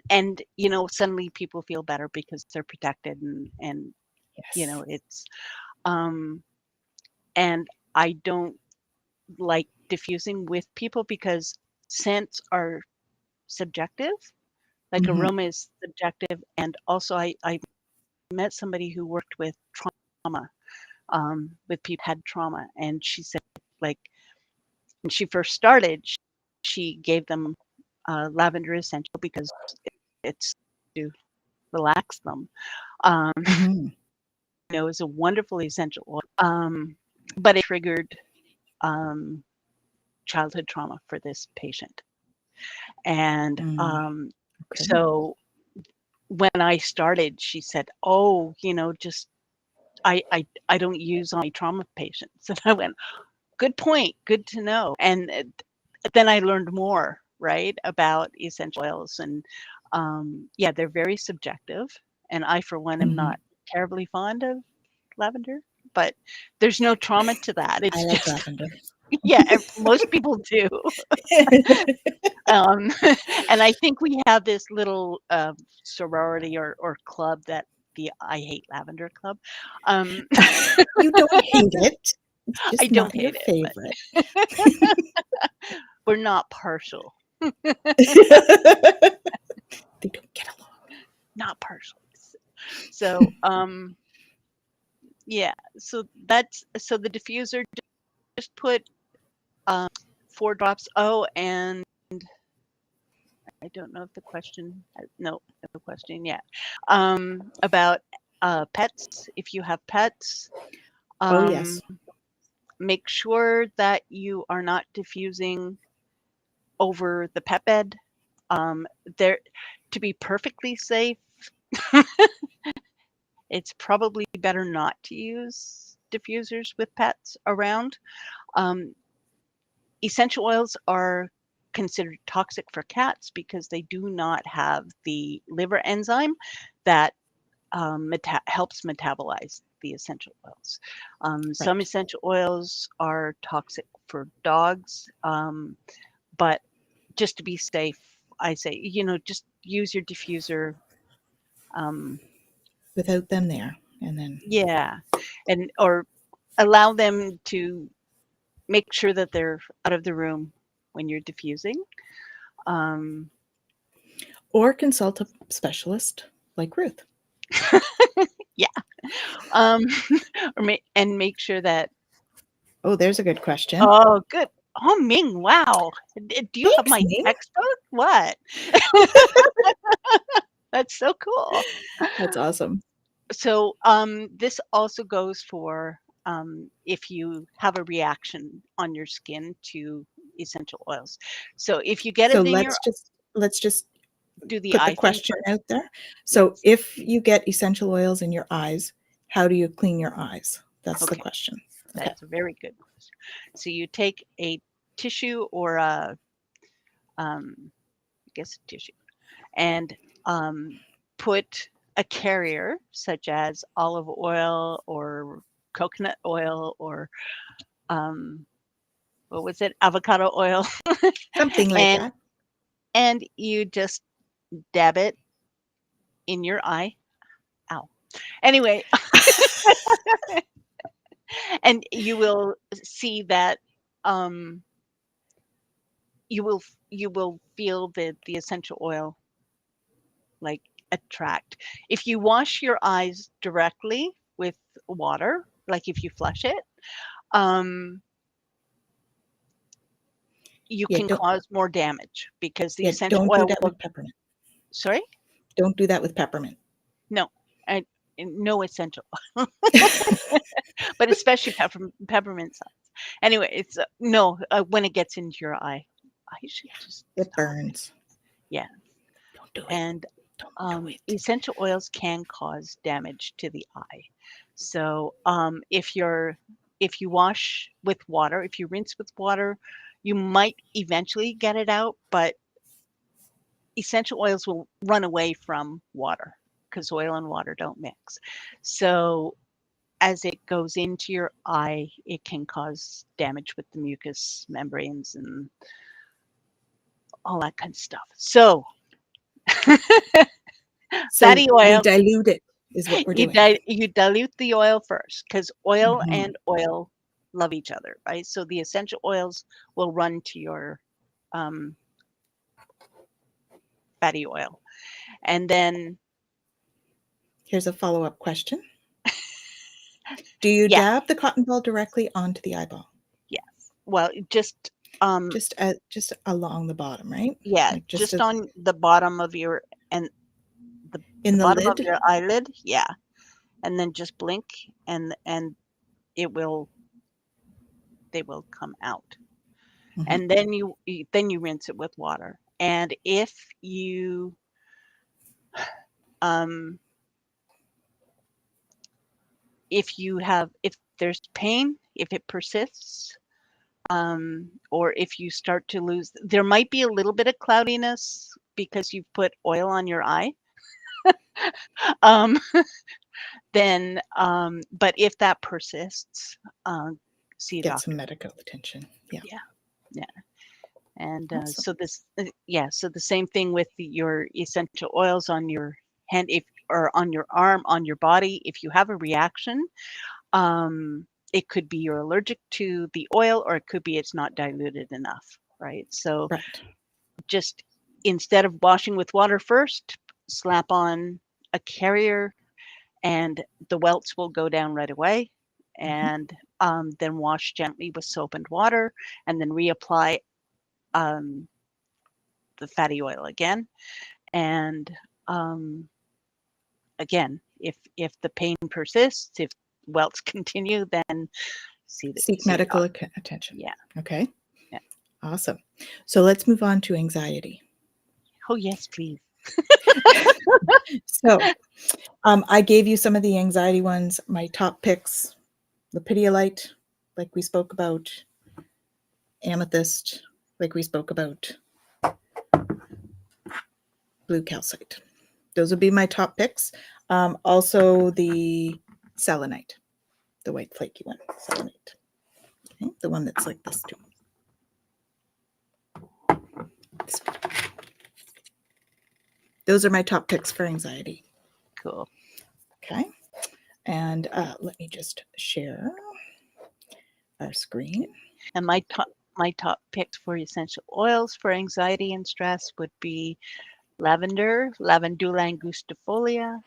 suddenly people feel better because they're protected, and Yes. it's um and I don't like diffusing with people because scents are subjective. Like Mhm. aroma is subjective, and also I met somebody who worked with trauma, with people who had trauma, and she said, like, when she first started, she gave them lavender essential because it's to relax them. Um, Mhm. it was a wonderful essential oil, but it triggered um, childhood trauma for this patient, and Mm. Okay. so when I started, she said, "Oh, just I don't use on my trauma patients." And I went, "Good point. Good to know." And then I learned more, right, about essential oils, and yeah, they're very subjective. And I, for one, am Mhm. not terribly fond of lavender, but there's no trauma to that. I It's like just lavender. yeah, most people do. Um, and I think we have this little sorority or club, that the I Hate Lavender Club. Um, You don't hate it. It's I just don't not your hate it, but favorite. we're not partial. They don't get along. Not partial. So, yeah. So the diffuser, just put 4 drops. Oh, and I don't know if the question, no question yet. About pets. If you have pets, Oh, um, yes. make sure that you are not diffusing over the pet bed. There, to be perfectly safe, it's probably better not to use diffusers with pets around. Um, essential oils are considered toxic for cats because they do not have the liver enzyme that helps metabolize the essential oils. Some Right. essential oils are toxic for dogs, but just to be safe, I say, just use your diffuser. Um, Without them there, and then yeah, and or allow them to make sure that they're out of the room when you're diffusing. Um, or consult a specialist like Ruth. yeah, um, and make sure that. Oh, there's a good question. Oh, good. Oh, Ming, wow. Do you have Thanks, my Ning. textbook? What? That's so cool. That's awesome. So, this also goes for if you have a reaction on your skin to essential oils. So, if you get So it in your, let's just do the put the eye thing question first. out there. So Yes. if you get essential oils in your eyes, how do you clean your eyes? That's the Okay. question. Okay. That's a very good question. So you take a tissue or a, I guess a tissue, and put a carrier such as olive oil or coconut oil or what was it, avocado oil, Something like and that. you just dab it in your eye. Ow. Anyway, and you will see that um, you will feel the essential oil like attract. If you wash your eyes directly with water, like if you flush it, um, you Yeah, can cause more damage because the essential don't do oil that will. with peppermint. Sorry, Don't do that with peppermint. no, I, no essential, but especially peppermint sauce. Anyway, it's no when it gets into your eye. I should just It stop it. burns. Yeah, Don't do it. and Don't do it. essential oils can cause damage to the eye. So if you wash with water, if you rinse with water, you might eventually get it out, but essential oils will run away from water because oil and water don't mix. So as it goes into your eye, it can cause damage with the mucous membranes and all that kind of stuff. So So fatty we oil, dilute it, is what we're doing. you dilute the oil first because oil Hmm. and oil love each other, right? So the essential oils will run to your um, fatty oil, and then Here's a follow-up question. Do you yeah, dab the cotton ball directly onto the eyeball? yes. Well, Just along the bottom, right? yeah, Like just just as on the bottom of your and the in the bottom of lid? your eyelid, yeah, and then just blink, and it will they will come out, Hmm. and then you rinse it with water, and you um if there's pain, if it persists, or if you start to lose, there might be a little bit of cloudiness because you've put oil on your eye. Um, then, but if that persists, see a Get some doctor. medical attention. Yeah. Yeah, yeah. And Awesome. yeah, so the same thing with your essential oils on your hand, if or on your arm, on your body. If you have a reaction, it could be you're allergic to the oil, or it could be it's not diluted enough, right? So Right. just instead of washing with water first, slap on a carrier, and the welts will go down right away. Hmm. And then wash gently with soap and water, and then reapply um, the fatty oil again. And um, again, if the pain persists, if welts continue, then Seek see a medical doctor. attention. Yeah, Okay. yeah. Awesome. So let's move on to anxiety. Oh yes, please. So I gave you some of the anxiety ones, my top picks, Lepidolite, like we spoke about, amethyst, like we spoke about, blue calcite. Those would be my top picks. Also the selenite, the white flaky one, selenite. Okay, the one that's like this too. Those are my top picks for anxiety. Cool. Okay, and let me just share our screen. And my top picks for essential oils for anxiety and stress would be lavender, Lavandula angustifolia,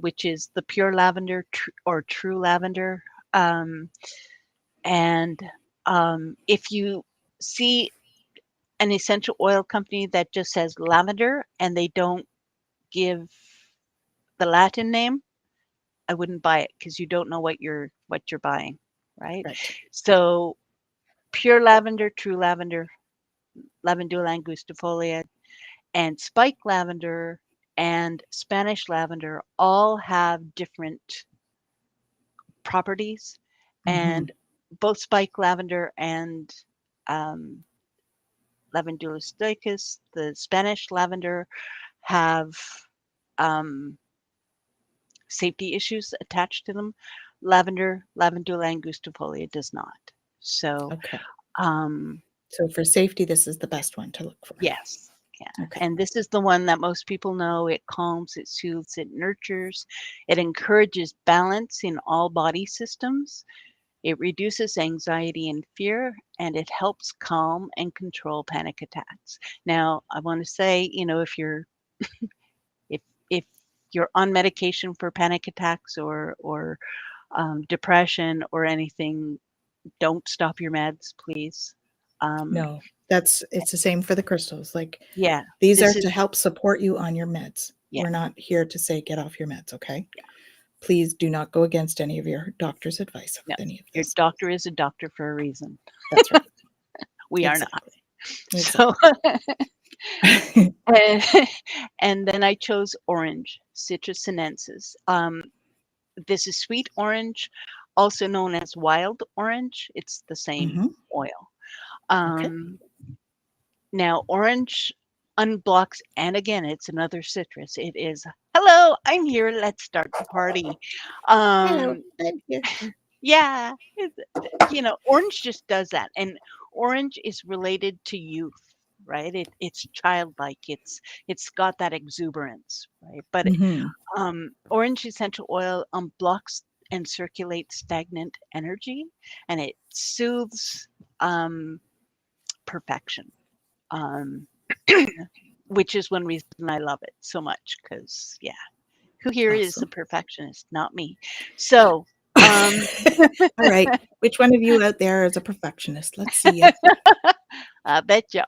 which is the pure lavender or true lavender. Um, and if you see an essential oil company that just says lavender and they don't give the Latin name, I wouldn't buy it because you don't know what you're buying, right? Right. So pure lavender, true lavender, Lavandula angustifolia, and spike lavender and Spanish lavender all have different properties, Mm-hmm. and both spike lavender and um, Lavandula stoicus, the Spanish lavender, have um, safety issues attached to them. Lavandula angustifolia does not. So, Okay. um, So for safety, this is the best one to look for. yes, yeah. Okay. And this is the one that most people know. It calms, it soothes, it nurtures, it encourages balance in all body systems. It reduces anxiety and fear, and it helps calm and control panic attacks. Now, I want to say, if you're if if you're on medication for panic attacks or depression or anything, don't stop your meds, please. Um, No, it's the same for the crystals. Like yeah, these are this is to help support you on your meds. yeah, We're not here to say get off your meds, okay? Please do not go against any of your doctor's advice no. with any of Your this. doctor is a doctor for a reason. That's right. We are not. Exactly. So, Exactly. and, and then I chose orange, Citrus sinensis. This is sweet orange, also known as wild orange. It's the same Hmm. oil. Okay. Um, Now, orange unblocks, and again, it's another citrus. It is, hello, I'm here. Let's start the party. Hello, Um, I'm here. yeah, orange just does that, and orange is related to youth, right? It's childlike. It's got that exuberance, right? But Hmm. orange essential oil unblocks and circulates stagnant energy, and it soothes perfection. Um, which is one reason I love it so much. Because yeah, who here is a Awesome. perfectionist? Not me. So, um, All right. Which one of you out there is a perfectionist? Let's see ya. I bet you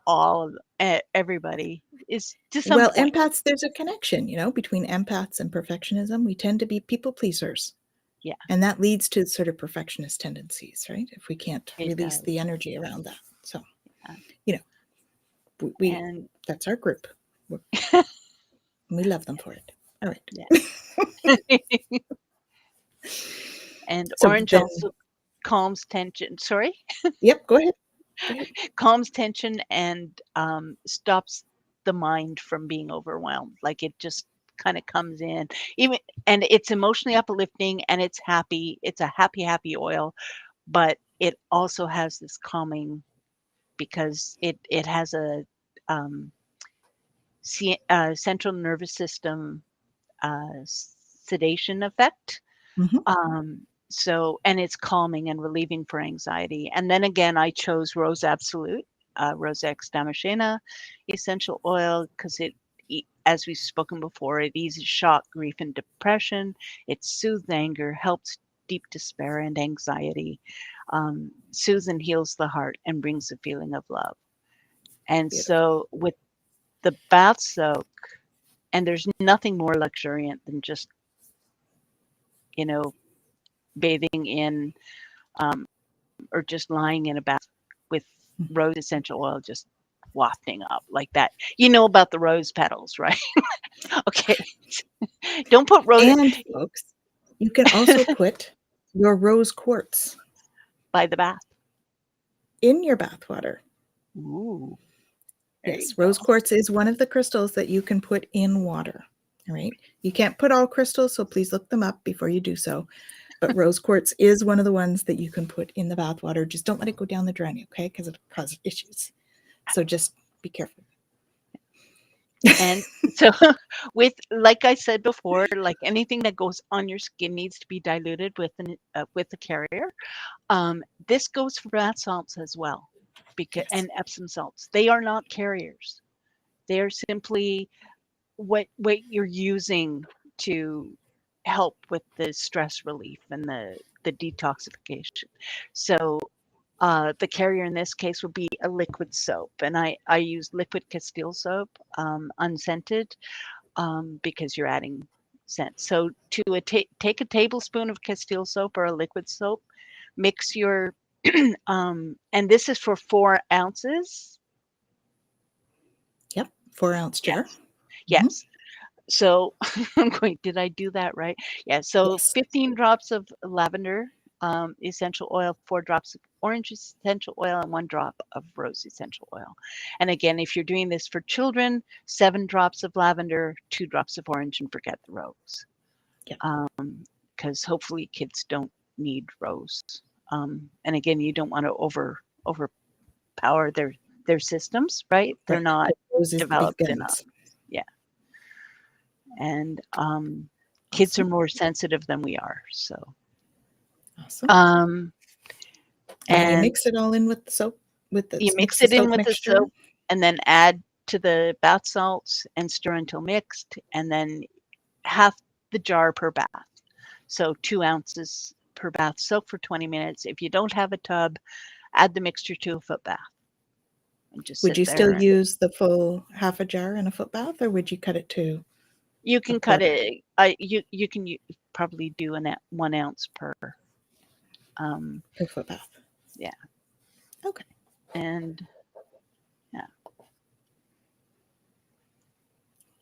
everybody is to some Well, point. empaths, there's a connection, between empaths and perfectionism. We tend to be people pleasers. Yeah, And that leads to sort of perfectionist tendencies, right? If we can't it release the does. energy around that. So, Yeah. you know, we And that's our group. We love them for it. All right. yeah, and So orange then, also calms tension. Sorry, yep, go ahead. Go ahead. calms tension and stops the mind from being overwhelmed. Like it just kind of comes in, even, and it's emotionally uplifting and it's happy. It's a happy oil, but it also has this calming because it has a um, central nervous system sedation effect. Hmm. So, and it's calming and relieving for anxiety. And then again, I chose Rose Absolute, Rosex Damascena essential oil because as we've spoken before, it eases shock, grief, and depression. It soothes anger, helps deep despair and anxiety, soothes and heals the heart, and brings a feeling of love. And Beautiful. so, with the bath soak, and there's nothing more luxuriant than just, you know, bathing in um, or just lying in a bath with rose essential oil just wafting up like that. You know about the rose petals, right? Okay. Don't put rose And folks, you can also put your rose quartz by the bath. in your bath water. Ooh, there you Yes, go. rose quartz is one of the crystals that you can put in water. All right. You can't put all crystals, so please look them up before you do so. But rose quartz is one of the ones that you can put in the bath water. Just don't let it go down the drain, okay? Because it'll cause issues. So just be careful. And so like I said before, like anything that goes on your skin needs to be diluted with a carrier. This goes for bath salts as well, because Yes. and Epsom salts. They are not carriers. They are simply what you're using to help with the stress relief and the detoxification. So the carrier in this case would be a liquid soap, and I use liquid Castile soap, unscented, because you're adding scent. So take a tablespoon of Castile soap or a liquid soap, mix your and this is for 4 ounces. Yep. 4-ounce jar. Yes. So I'm going, did I do that right? Yeah. So Yes. 15 drops of lavender essential oil, 4 drops of orange essential oil, and 1 drop of rose essential oil. And again, if you're doing this for children, 7 drops of lavender, 2 drops of orange, and forget the rose. Yeah. Because hopefully kids don't need rose. And again, you don't want to overpower their systems, right? They're not Rose is the developed enough. beginnings. Yeah. And kids are more sensitive than we are. So Awesome. And you and mix it all in with the soap, you mix it in with the soap and then add to the bath salts and stir until mixed, and then half the jar per bath. So 2 ounces per bath. Soak for 20 minutes. If you don't have a tub, add the mixture to a foot bath. And just Would you sit still there. use the full half a jar in a foot bath, or would you cut it to? You can cut it. You can probably do 1 ounce per foot bath. Yeah. Okay. And yeah.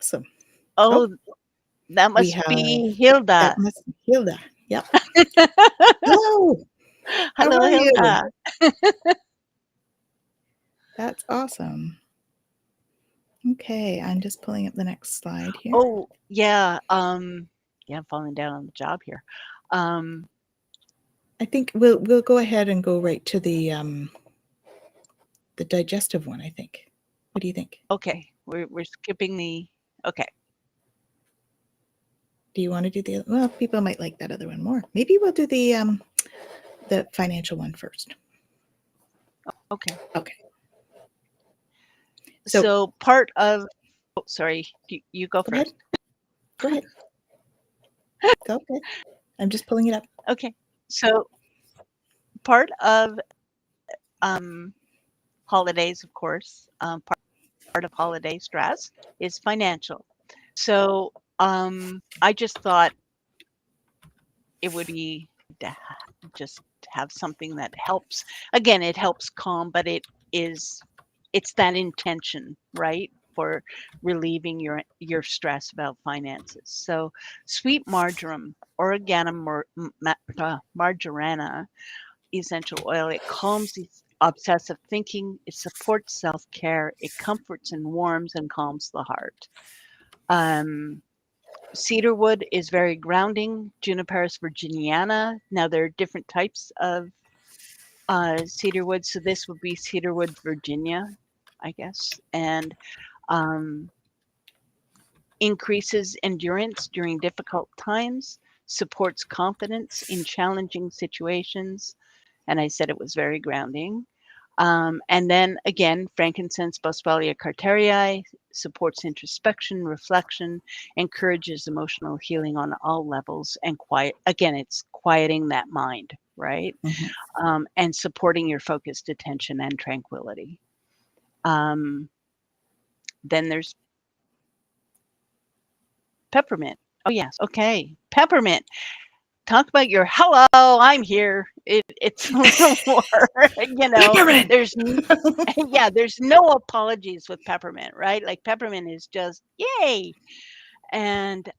Awesome. Oh, that must be Hilda. That must be Hilda. Yep. Hello. Hello, How are Hilda. You? That's awesome. Okay, I'm just pulling up the next slide here. Oh, yeah. I'm falling down on the job here. I think we'll go ahead and go right to the digestive one, I think. What do you think? Okay. We're skipping the okay. Do you want to do the other? Well, people might like that other one more. Maybe we'll do the financial one first. Okay. Okay. So part of sorry, you go first. Ahead. Go ahead. Go ahead. I'm just pulling it up. Okay. So part of holidays, of course, part of holiday stress is financial. So I just thought it would be to just have something that helps. Again, it helps calm, but it's that intention, right, for relieving your stress about finances. So sweet marjoram, oregano margarana essential oil, it calms the obsessive thinking, it supports self-care, it comforts and warms and calms the heart. Cedarwood is very grounding. Juniperus virginiana. Now there are different types of cedarwood, so this would be cedarwood Virginia, I guess, and increases endurance during difficult times, supports confidence in challenging situations, and I said it was very grounding. And then again, frankincense, Boswellia carterii, supports introspection, reflection, encourages emotional healing on all levels, and it's quieting that mind, right? Mm-hmm. And supporting your focused attention and tranquility. Then there's peppermint. Oh yes, okay, peppermint. Talk about your hello, I'm here. It's a little more, Peppermint! there's there's no apologies with peppermint, right? Like peppermint is just yay. And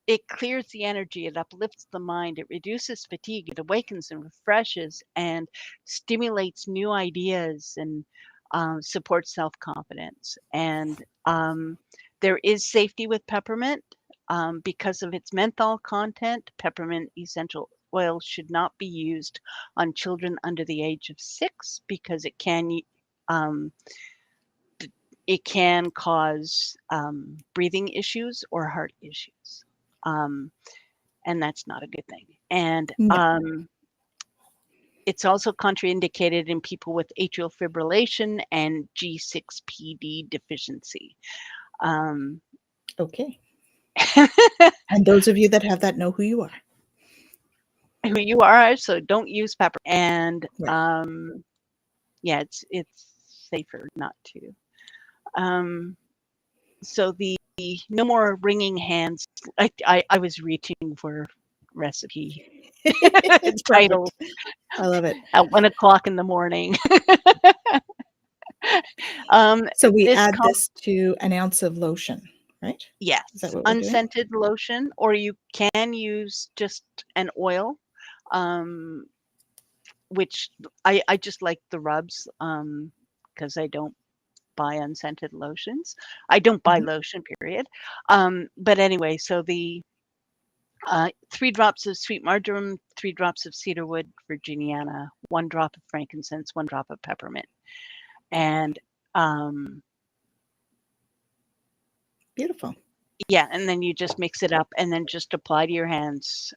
it clears the energy, it uplifts the mind, it reduces fatigue, it awakens and refreshes and stimulates new ideas and supports self-confidence. And there is safety with peppermint. Because of its menthol content, peppermint essential oil should not be used on children under the age of 6 because it can cause breathing issues or heart issues. And that's not a good thing. And No. It's also contraindicated in people with atrial fibrillation and G6PD deficiency. Okay. And those of you that have that know who you are. Who you are, so don't use pepper. And right. It's safer not to. So the no more wringing hands. I was reaching for recipe It's title. I love it. At 1 o'clock in the morning. So we This add this to an ounce of lotion, right? Is that yes, what we're doing? unscented lotion, or you can use just an oil, um, which I just like the rubs, because I don't buy unscented lotions. I don't buy Mhm. lotion, period. But anyway, so the 3 drops of sweet marjoram, 3 drops of cedarwood, virginiana, 1 drop of frankincense, 1 drop of peppermint, and um, Beautiful. yeah, and then you just mix it up, and then just apply to your hands.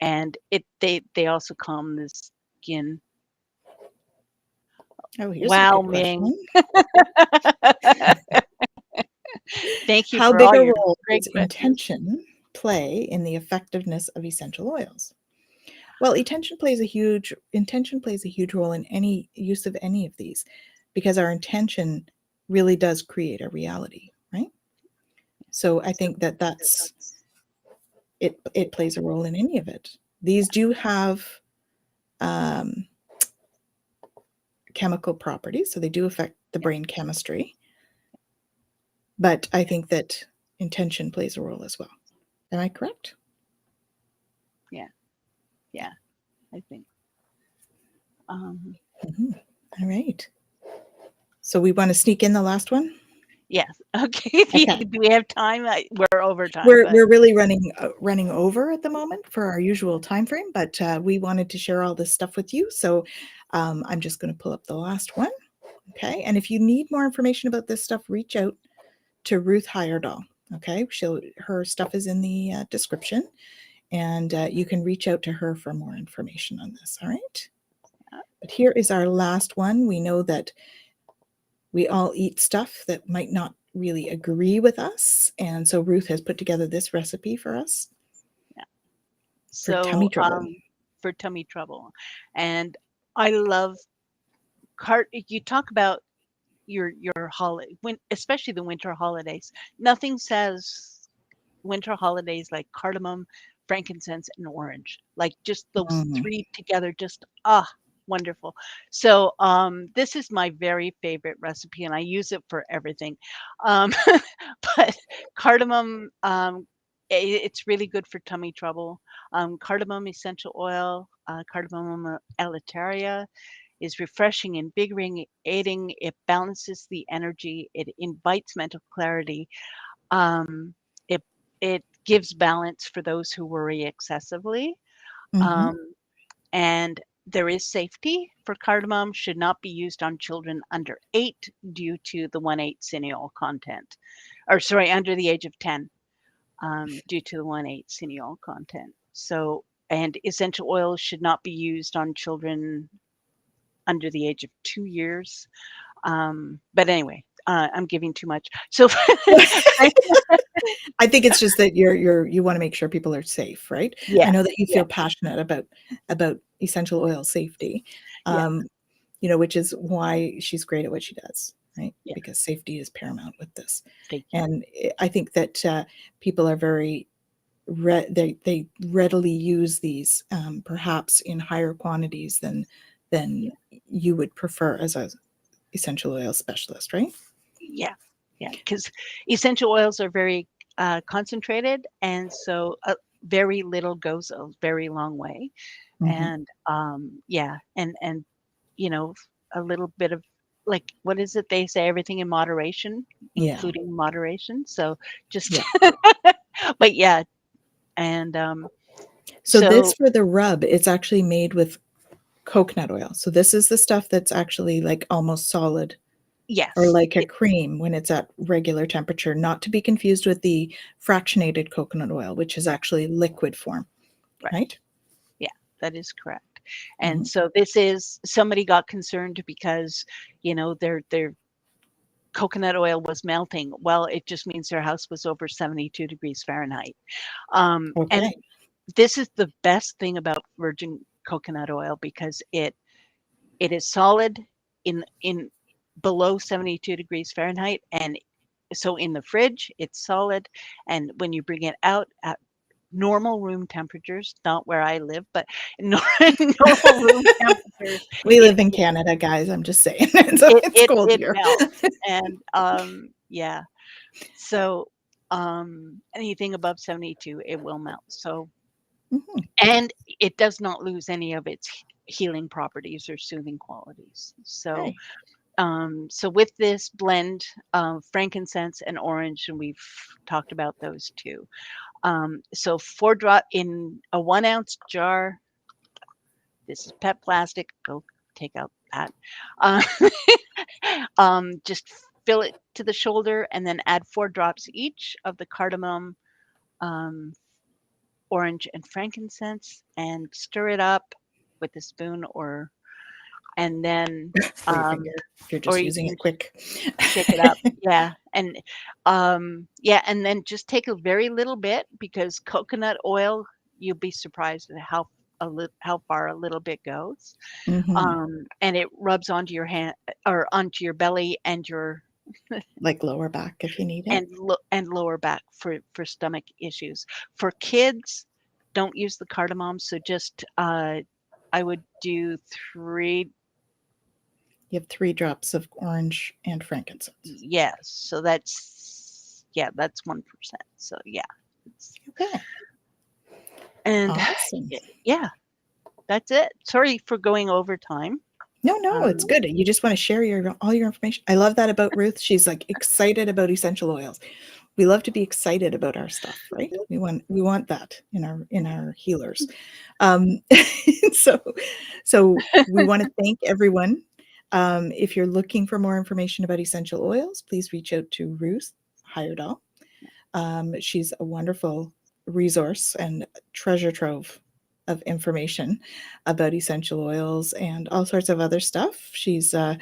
And they also calm the skin. Oh, here's a Wow, good Ming. question. Thank you How for big all a your role great does questions. intention play in the effectiveness of essential oils? Well, intention plays a huge role in any use of any of these because our intention really does create a reality, right? So I So think that that's it plays a role in any of it. These do have um, chemical properties, so they do affect the yeah, brain chemistry. But I think that intention plays a role as well. Am I correct? yeah, yeah, I think. Um, Mhm. All right. So we want to sneak in the last one. yes. Okay. Okay. Do we have time? We're over time, We're but we're really running over at the moment for our usual time frame, but we wanted to share all this stuff with you. So I'm just going to pull up the last one. Okay. And if you need more information about this stuff, reach out to Ruth Heyerdahl. Okay. Her stuff is in the description, and you can reach out to her for more information on this. All right. But here is our last one. We know that we all eat stuff that might not really agree with us. And so Ruth has put together this recipe for us yeah. for tummy So trouble. for tummy trouble, and I love you talk about your holiday when especially the winter holidays. Nothing says winter holidays like cardamom, frankincense, and orange. Like just those Mhm. 3 together, just wonderful. So this is my very favorite recipe, and I use it for everything. Um, but cardamom, it's really good for tummy trouble. Cardamom essential oil, cardamom alitaria is refreshing, invigorating, aiding. It balances the energy. It invites mental clarity. Um, it it gives balance for those who worry excessively. Mhm. Um, and there is safety for cardamom. Should not be used on children under 8 due to the 1/8 cineol content, or sorry, under the age of 10, due to the 1/8 cineol content. So, and essential oils should not be used on children under the age of 2 years. But anyway, I'm giving too much. So, I think it's just that you want to make sure people are safe, right? I yeah, know that you yeah, feel passionate about essential oil safety, yeah, um, which is why she's great at what she does, right? yeah. Because safety is paramount with this, Thank you. and I think that people are very they readily use these perhaps in higher quantities than Yeah, you would prefer as a essential oil specialist, right? yeah, yeah. Because essential oils are very concentrated, and so very little goes a very long way. Mhm. And yeah, and you know, a little bit of like what is it they say? Everything in moderation, Yeah, including moderation. So just, yeah. but yeah, and So this so for the rub, it's actually made with coconut oil. So this is the stuff that's actually like almost solid or yes, like a cream when it's at regular temperature, not to be confused with the fractionated coconut oil, which is right, actually liquid form, right. right? Yeah, that is correct. And Mhm. so this is somebody got concerned because, their coconut oil was melting. Well, it just means their house was over 72 degrees Fahrenheit. And Okay. this is the best thing about virgin coconut oil because it is solid in below 72 degrees Fahrenheit, and so in the fridge it's solid, and when you bring it out normal room temperatures, not where I live, but normal room temperatures, We it live in Canada, guys. I'm just saying. So it's cold it here. melts. And yeah. So anything above 72, it will melt. So Mhm. and it does not lose any of its healing properties or soothing qualities. So Hey. so with this blend of frankincense and orange, and we've talked about those two. So 4 drop in a 1 ounce jar. This is PET plastic. Go take out that. Uh, just fill it to the shoulder and then add 4 drops each of the cardamom, um, orange, and frankincense, and stir it up with a spoon, and then Or your finger, if you're or just you using can it quick. shake it up. Yeah. And yeah, and then just take a very little bit, because coconut oil, you'll be surprised at how far a little bit goes. Mhm. And it rubs onto your hand or onto your belly and your Like lower back if you need it. and lower back for stomach issues. For kids, don't use the cardamom. So just I would do 3. You have 3 drops of orange and frankincense. Yes. So that's 1%. So yeah. Okay. And Awesome. yeah, that's it. Sorry for going over time. No, it's good. You just want to share all your information. I love that about Ruth. She's like excited about essential oils. We love to be excited about our stuff, right? We want that in our healers. Um, so we want to thank everyone. If you're looking for more information about essential oils, please reach out to Ruth Heyerdahl. She's a wonderful resource and treasure trove of information about essential oils and all sorts of other stuff. She's a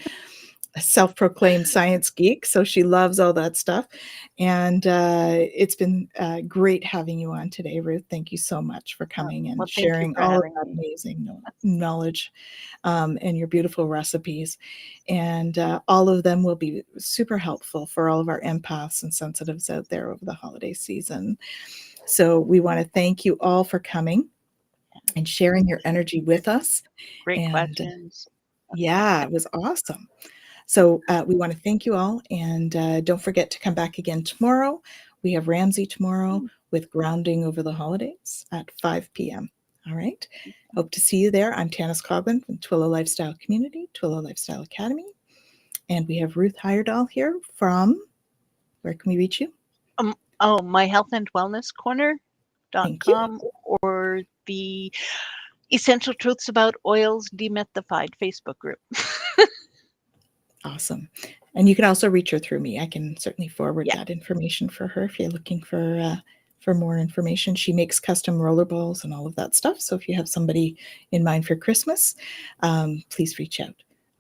self-proclaimed science geek, so she loves all that stuff. And it's been great having you on today, Ruth. Thank you so much for coming and Well, thank you sharing for all of having that me. amazing knowledge and your beautiful recipes. And all of them will be super helpful for all of our empaths and sensitives out there over the holiday season. So we want to thank you all for coming and sharing your energy with us. Great And questions. yeah, it was awesome. So we want to thank you all. And don't forget to come back again tomorrow. We have Ramsey tomorrow with Grounding Over the Holidays at 5 p.m. All right. Hope to see you there. I'm Tanys Coughlan from Twillo Lifestyle Community, Twillo Lifestyle Academy. And we have Ruth Heyerdahl here from, where can we reach you? My health and wellness Thank you. corner.com or the Essential Truths About Oils Demythified Facebook group. Awesome. And you can also reach her through me. I can certainly forward Yeah. that information for her if you're looking for more information. She makes custom rollerballs and all of that stuff. So if you have somebody in mind for Christmas, please reach out.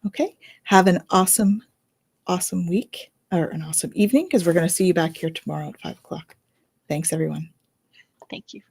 Okay. Have an awesome week or an awesome evening, because we're going to see you back here tomorrow at 5 o'clock. Thanks, everyone. Thank you.